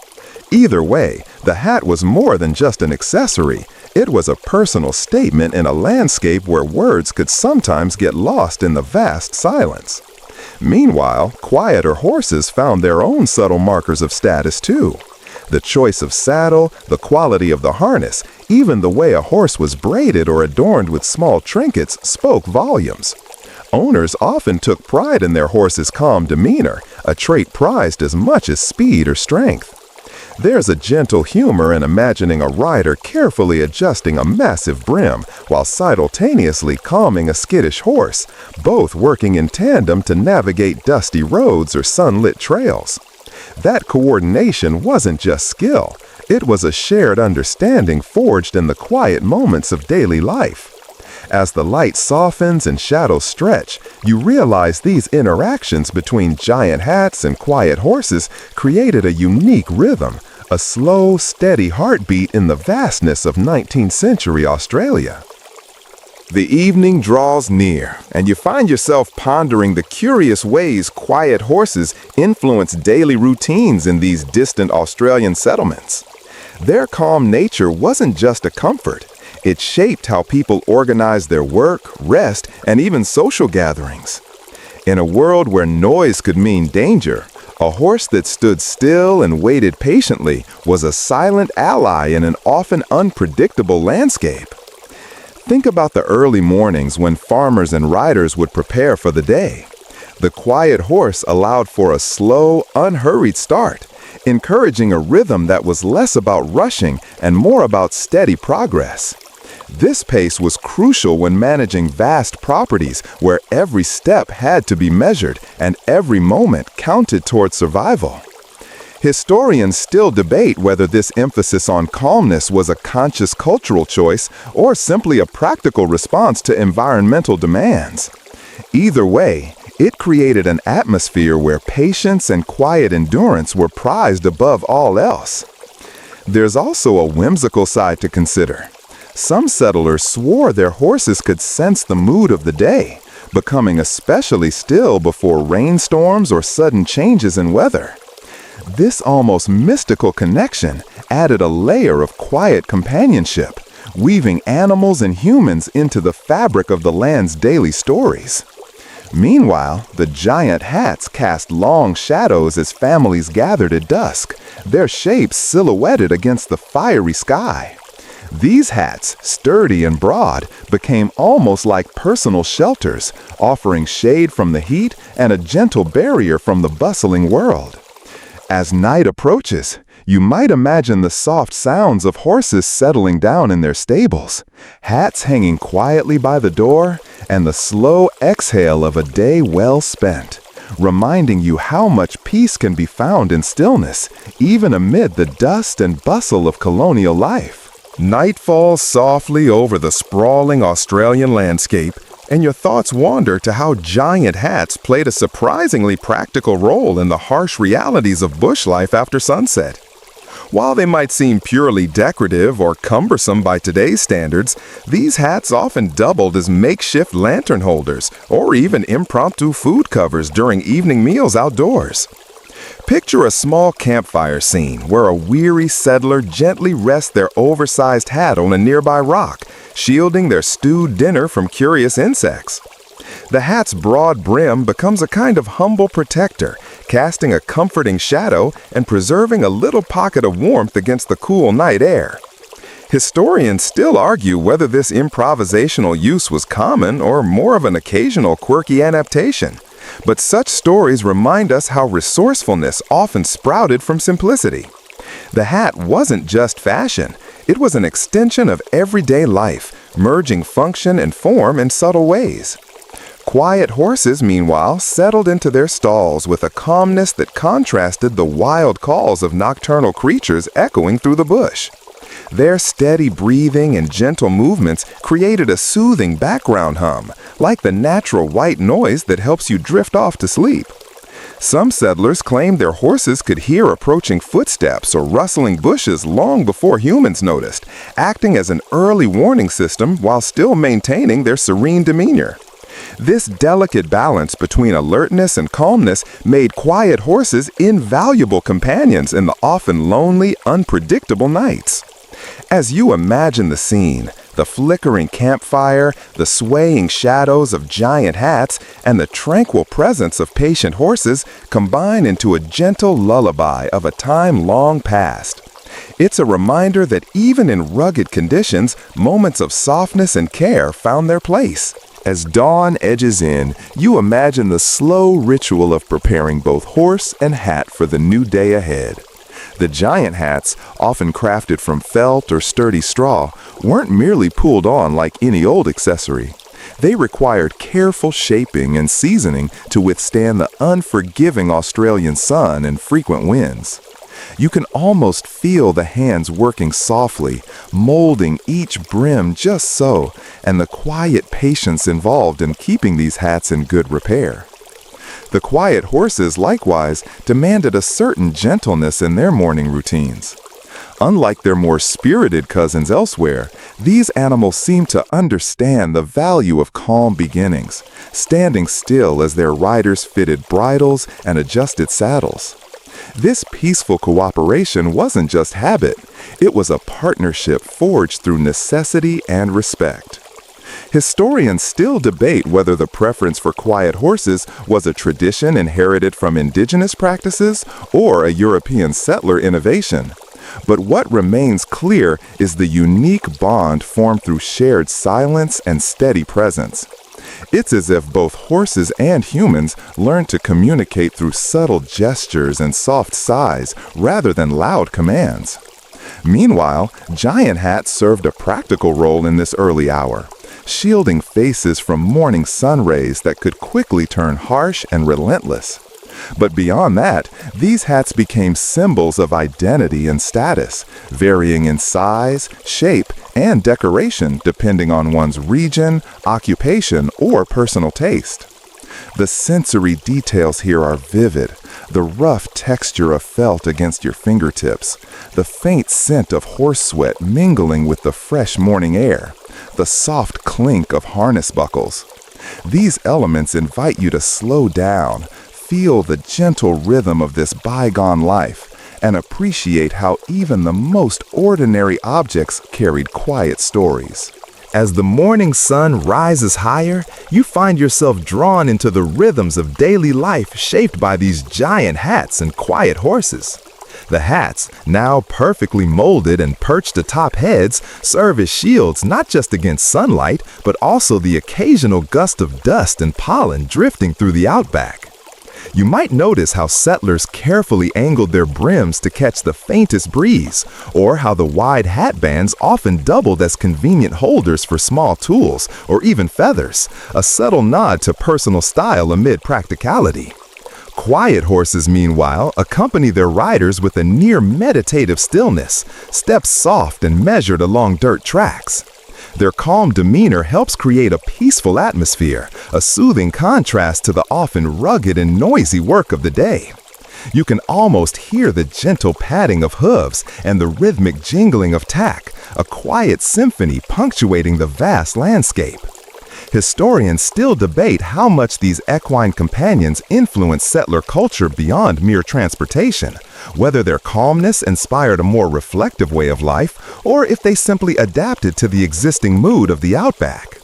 Speaker 1: Either way, the hat was more than just an accessory. It was a personal statement in a landscape where words could sometimes get lost in the vast silence. Meanwhile, quieter horses found their own subtle markers of status too. The choice of saddle, the quality of the harness, even the way a horse was braided or adorned with small trinkets spoke volumes. Owners often took pride in their horse's calm demeanor, a trait prized as much as speed or strength. There's a gentle humor in imagining a rider carefully adjusting a massive brim while simultaneously calming a skittish horse, both working in tandem to navigate dusty roads or sunlit trails. That coordination wasn't just skill, it was a shared understanding forged in the quiet moments of daily life. As the light softens and shadows stretch, you realize these interactions between giant hats and quiet horses created a unique rhythm, a slow, steady heartbeat in the vastness of 19th century Australia. The evening draws near, and you find yourself pondering the curious ways quiet horses influence daily routines in these distant Australian settlements. Their calm nature wasn't just a comfort. It shaped how people organized their work, rest, and even social gatherings. In a world where noise could mean danger, a horse that stood still and waited patiently was a silent ally in an often unpredictable landscape. Think about the early mornings when farmers and riders would prepare for the day. The quiet horse allowed for a slow, unhurried start, encouraging a rhythm that was less about rushing and more about steady progress. This pace was crucial when managing vast properties where every step had to be measured and every moment counted toward survival. Historians still debate whether this emphasis on calmness was a conscious cultural choice or simply a practical response to environmental demands. Either way, it created an atmosphere where patience and quiet endurance were prized above all else. There's also a whimsical side to consider. Some settlers swore their horses could sense the mood of the day, becoming especially still before rainstorms or sudden changes in weather. This almost mystical connection added a layer of quiet companionship, weaving animals and humans into the fabric of the land's daily stories. Meanwhile, the giant hats cast long shadows as families gathered at dusk, their shapes silhouetted against the fiery sky. These hats, sturdy and broad, became almost like personal shelters, offering shade from the heat and a gentle barrier from the bustling world. As night approaches, you might imagine the soft sounds of horses settling down in their stables, hats hanging quietly by the door, and the slow exhale of a day well spent, reminding you how much peace can be found in stillness, even amid the dust and bustle of colonial life. Night falls softly over the sprawling Australian landscape, and your thoughts wander to how giant hats played a surprisingly practical role in the harsh realities of bush life after sunset. While they might seem purely decorative or cumbersome by today's standards, these hats often doubled as makeshift lantern holders or even impromptu food covers during evening meals outdoors. Picture a small campfire scene where a weary settler gently rests their oversized hat on a nearby rock, shielding their stewed dinner from curious insects. The hat's broad brim becomes a kind of humble protector, casting a comforting shadow and preserving a little pocket of warmth against the cool night air. Historians still argue whether this improvisational use was common or more of an occasional quirky adaptation. But such stories remind us how resourcefulness often sprouted from simplicity. The hat wasn't just fashion, it was an extension of everyday life, merging function and form in subtle ways. Quiet horses, meanwhile, settled into their stalls with a calmness that contrasted the wild calls of nocturnal creatures echoing through the bush. Their steady breathing and gentle movements created a soothing background hum, like the natural white noise that helps you drift off to sleep. Some settlers claimed their horses could hear approaching footsteps or rustling bushes long before humans noticed, acting as an early warning system while still maintaining their serene demeanor. This delicate balance between alertness and calmness made quiet horses invaluable companions in the often lonely, unpredictable nights. As you imagine the scene, the flickering campfire, the swaying shadows of giant hats, and the tranquil presence of patient horses combine into a gentle lullaby of a time long past. It's a reminder that even in rugged conditions, moments of softness and care found their place. As dawn edges in, you imagine the slow ritual of preparing both horse and hat for the new day ahead. The giant hats, often crafted from felt or sturdy straw, weren't merely pulled on like any old accessory. They required careful shaping and seasoning to withstand the unforgiving Australian sun and frequent winds. You can almost feel the hands working softly, molding each brim just so, and the quiet patience involved in keeping these hats in good repair. The quiet horses, likewise, demanded a certain gentleness in their morning routines. Unlike their more spirited cousins elsewhere, these animals seem to understand the value of calm beginnings, standing still as their riders fitted bridles and adjusted saddles. This peaceful cooperation wasn't just habit, it was a partnership forged through necessity and respect. Historians still debate whether the preference for quiet horses was a tradition inherited from indigenous practices or a European settler innovation. But what remains clear is the unique bond formed through shared silence and steady presence. It's as if both horses and humans learned to communicate through subtle gestures and soft sighs rather than loud commands. Meanwhile, giant hats served a practical role in this early hour, shielding faces from morning sun rays that could quickly turn harsh and relentless. But beyond that, these hats became symbols of identity and status, varying in size, shape, and decoration depending on one's region, occupation, or personal taste. The sensory details here are vivid. The rough texture of felt against your fingertips, the faint scent of horse sweat mingling with the fresh morning air, the soft clink of harness buckles. These elements invite you to slow down, feel the gentle rhythm of this bygone life, and appreciate how even the most ordinary objects carried quiet stories. As the morning sun rises higher, you find yourself drawn into the rhythms of daily life shaped by these giant hats and quiet horses. The hats, now perfectly molded and perched atop heads, serve as shields not just against sunlight, but also the occasional gust of dust and pollen drifting through the outback. You might notice how settlers carefully angled their brims to catch the faintest breeze, or how the wide hat bands often doubled as convenient holders for small tools or even feathers, a subtle nod to personal style amid practicality. Quiet horses, meanwhile, accompany their riders with a near meditative stillness, steps soft and measured along dirt tracks. Their calm demeanor helps create a peaceful atmosphere, a soothing contrast to the often rugged and noisy work of the day. You can almost hear the gentle padding of hooves and the rhythmic jingling of tack, a quiet symphony punctuating the vast landscape. Historians still debate how much these equine companions influenced settler culture beyond mere transportation, whether their calmness inspired a more reflective way of life, or if they simply adapted to the existing mood of the outback.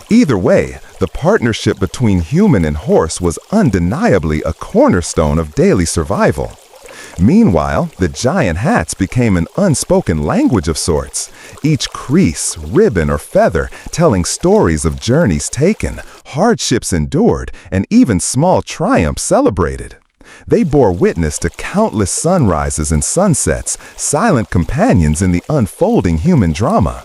Speaker 1: Either way, the partnership between human and horse was undeniably a cornerstone of daily survival. Meanwhile, the giant hats became an unspoken language of sorts, each crease, ribbon, or feather telling stories of journeys taken, hardships endured, and even small triumphs celebrated. They bore witness to countless sunrises and sunsets, silent companions in the unfolding human drama.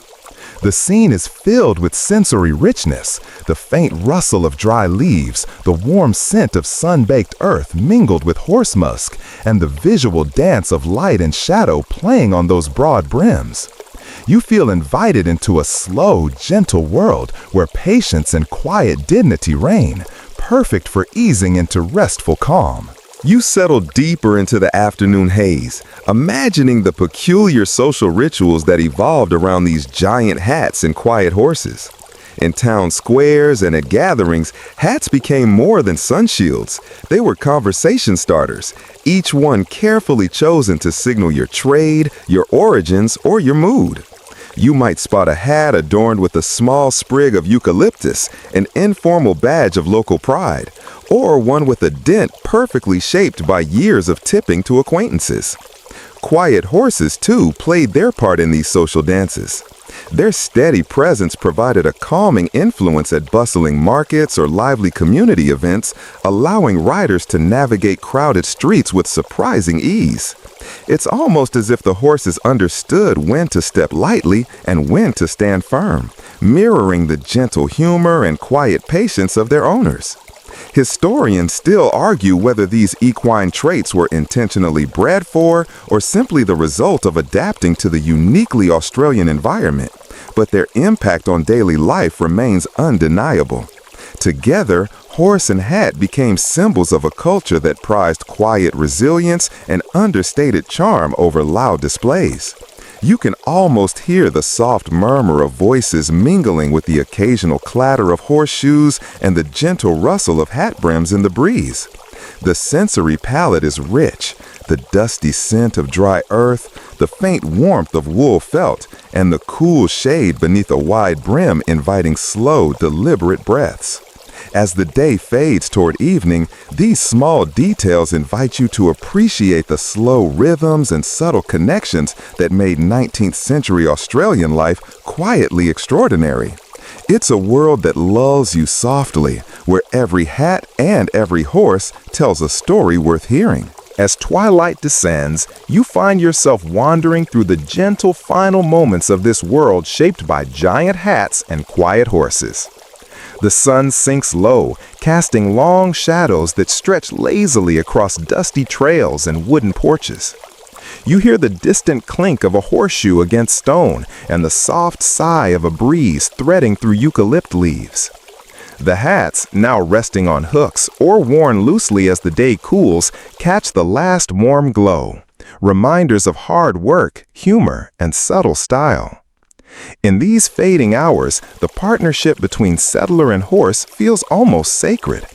Speaker 1: The scene is filled with sensory richness, the faint rustle of dry leaves, the warm scent of sun-baked earth mingled with horse musk, and the visual dance of light and shadow playing on those broad brims. You feel invited into a slow, gentle world where patience and quiet dignity reign, perfect for easing into restful calm. You settle deeper into the afternoon haze, imagining the peculiar social rituals that evolved around these giant hats and quiet horses. In town squares and at gatherings, hats became more than sun shields. They were conversation starters, each one carefully chosen to signal your trade, your origins, or your mood. You might spot a hat adorned with a small sprig of eucalyptus, an informal badge of local pride, or one with a dent perfectly shaped by years of tipping to acquaintances. Quiet horses, too, played their part in these social dances. Their steady presence provided a calming influence at bustling markets or lively community events, allowing riders to navigate crowded streets with surprising ease. It's almost as if the horses understood when to step lightly and when to stand firm, mirroring the gentle humor and quiet patience of their owners. Historians still argue whether these equine traits were intentionally bred for or simply the result of adapting to the uniquely Australian environment, but their impact on daily life remains undeniable. Together, horse and hat became symbols of a culture that prized quiet resilience and understated charm over loud displays. You can almost hear the soft murmur of voices mingling with the occasional clatter of horseshoes and the gentle rustle of hat brims in the breeze. The sensory palette is rich, the dusty scent of dry earth, the faint warmth of wool felt, and the cool shade beneath a wide brim inviting slow, deliberate breaths. As the day fades toward evening, these small details invite you to appreciate the slow rhythms and subtle connections that made 19th century Australian life quietly extraordinary. It's a world that lulls you softly, where every hat and every horse tells a story worth hearing. As twilight descends, you find yourself wandering through the gentle final moments of this world shaped by giant hats and quiet horses.
Speaker 2: The sun sinks low, casting long shadows that stretch lazily across dusty trails and wooden porches. You hear the distant clink of a horseshoe against stone and the soft sigh of a breeze threading through eucalypt leaves. The hats, now resting on hooks or worn loosely as the day cools, catch the last warm glow, reminders of hard work, humor, and subtle style. In these fading hours, the partnership between settler and horse feels almost sacred,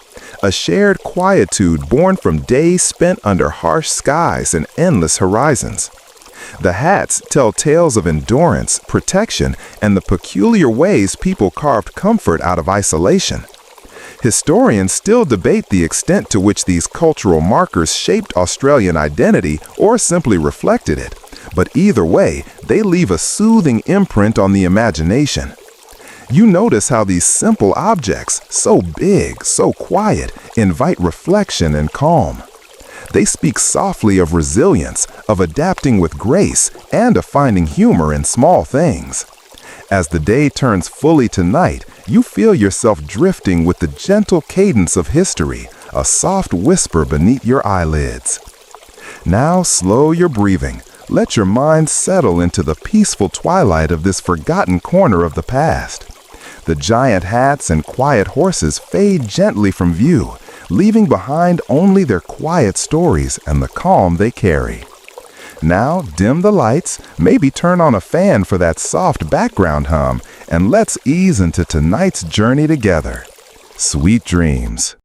Speaker 2: a shared quietude born from days spent under harsh skies and endless horizons. The hats tell tales of endurance, protection, and the peculiar ways people carved comfort out of isolation. Historians still debate the extent to which these cultural markers shaped Australian identity or simply reflected it, but either way, they leave a soothing imprint on the imagination. You notice how these simple objects, so big, so quiet, invite reflection and calm. They speak softly of resilience, of adapting with grace, and of finding humor in small things. As the day turns fully to night, you feel yourself drifting with the gentle cadence of history, a soft whisper beneath your eyelids. Now slow your breathing. Let your mind settle into the peaceful twilight of this forgotten corner of the past. The giant hats and quiet horses fade gently from view, leaving behind only their quiet stories and the calm they carry. Now dim the lights, maybe turn on a fan for that soft background hum, and let's ease into tonight's journey together. Sweet dreams.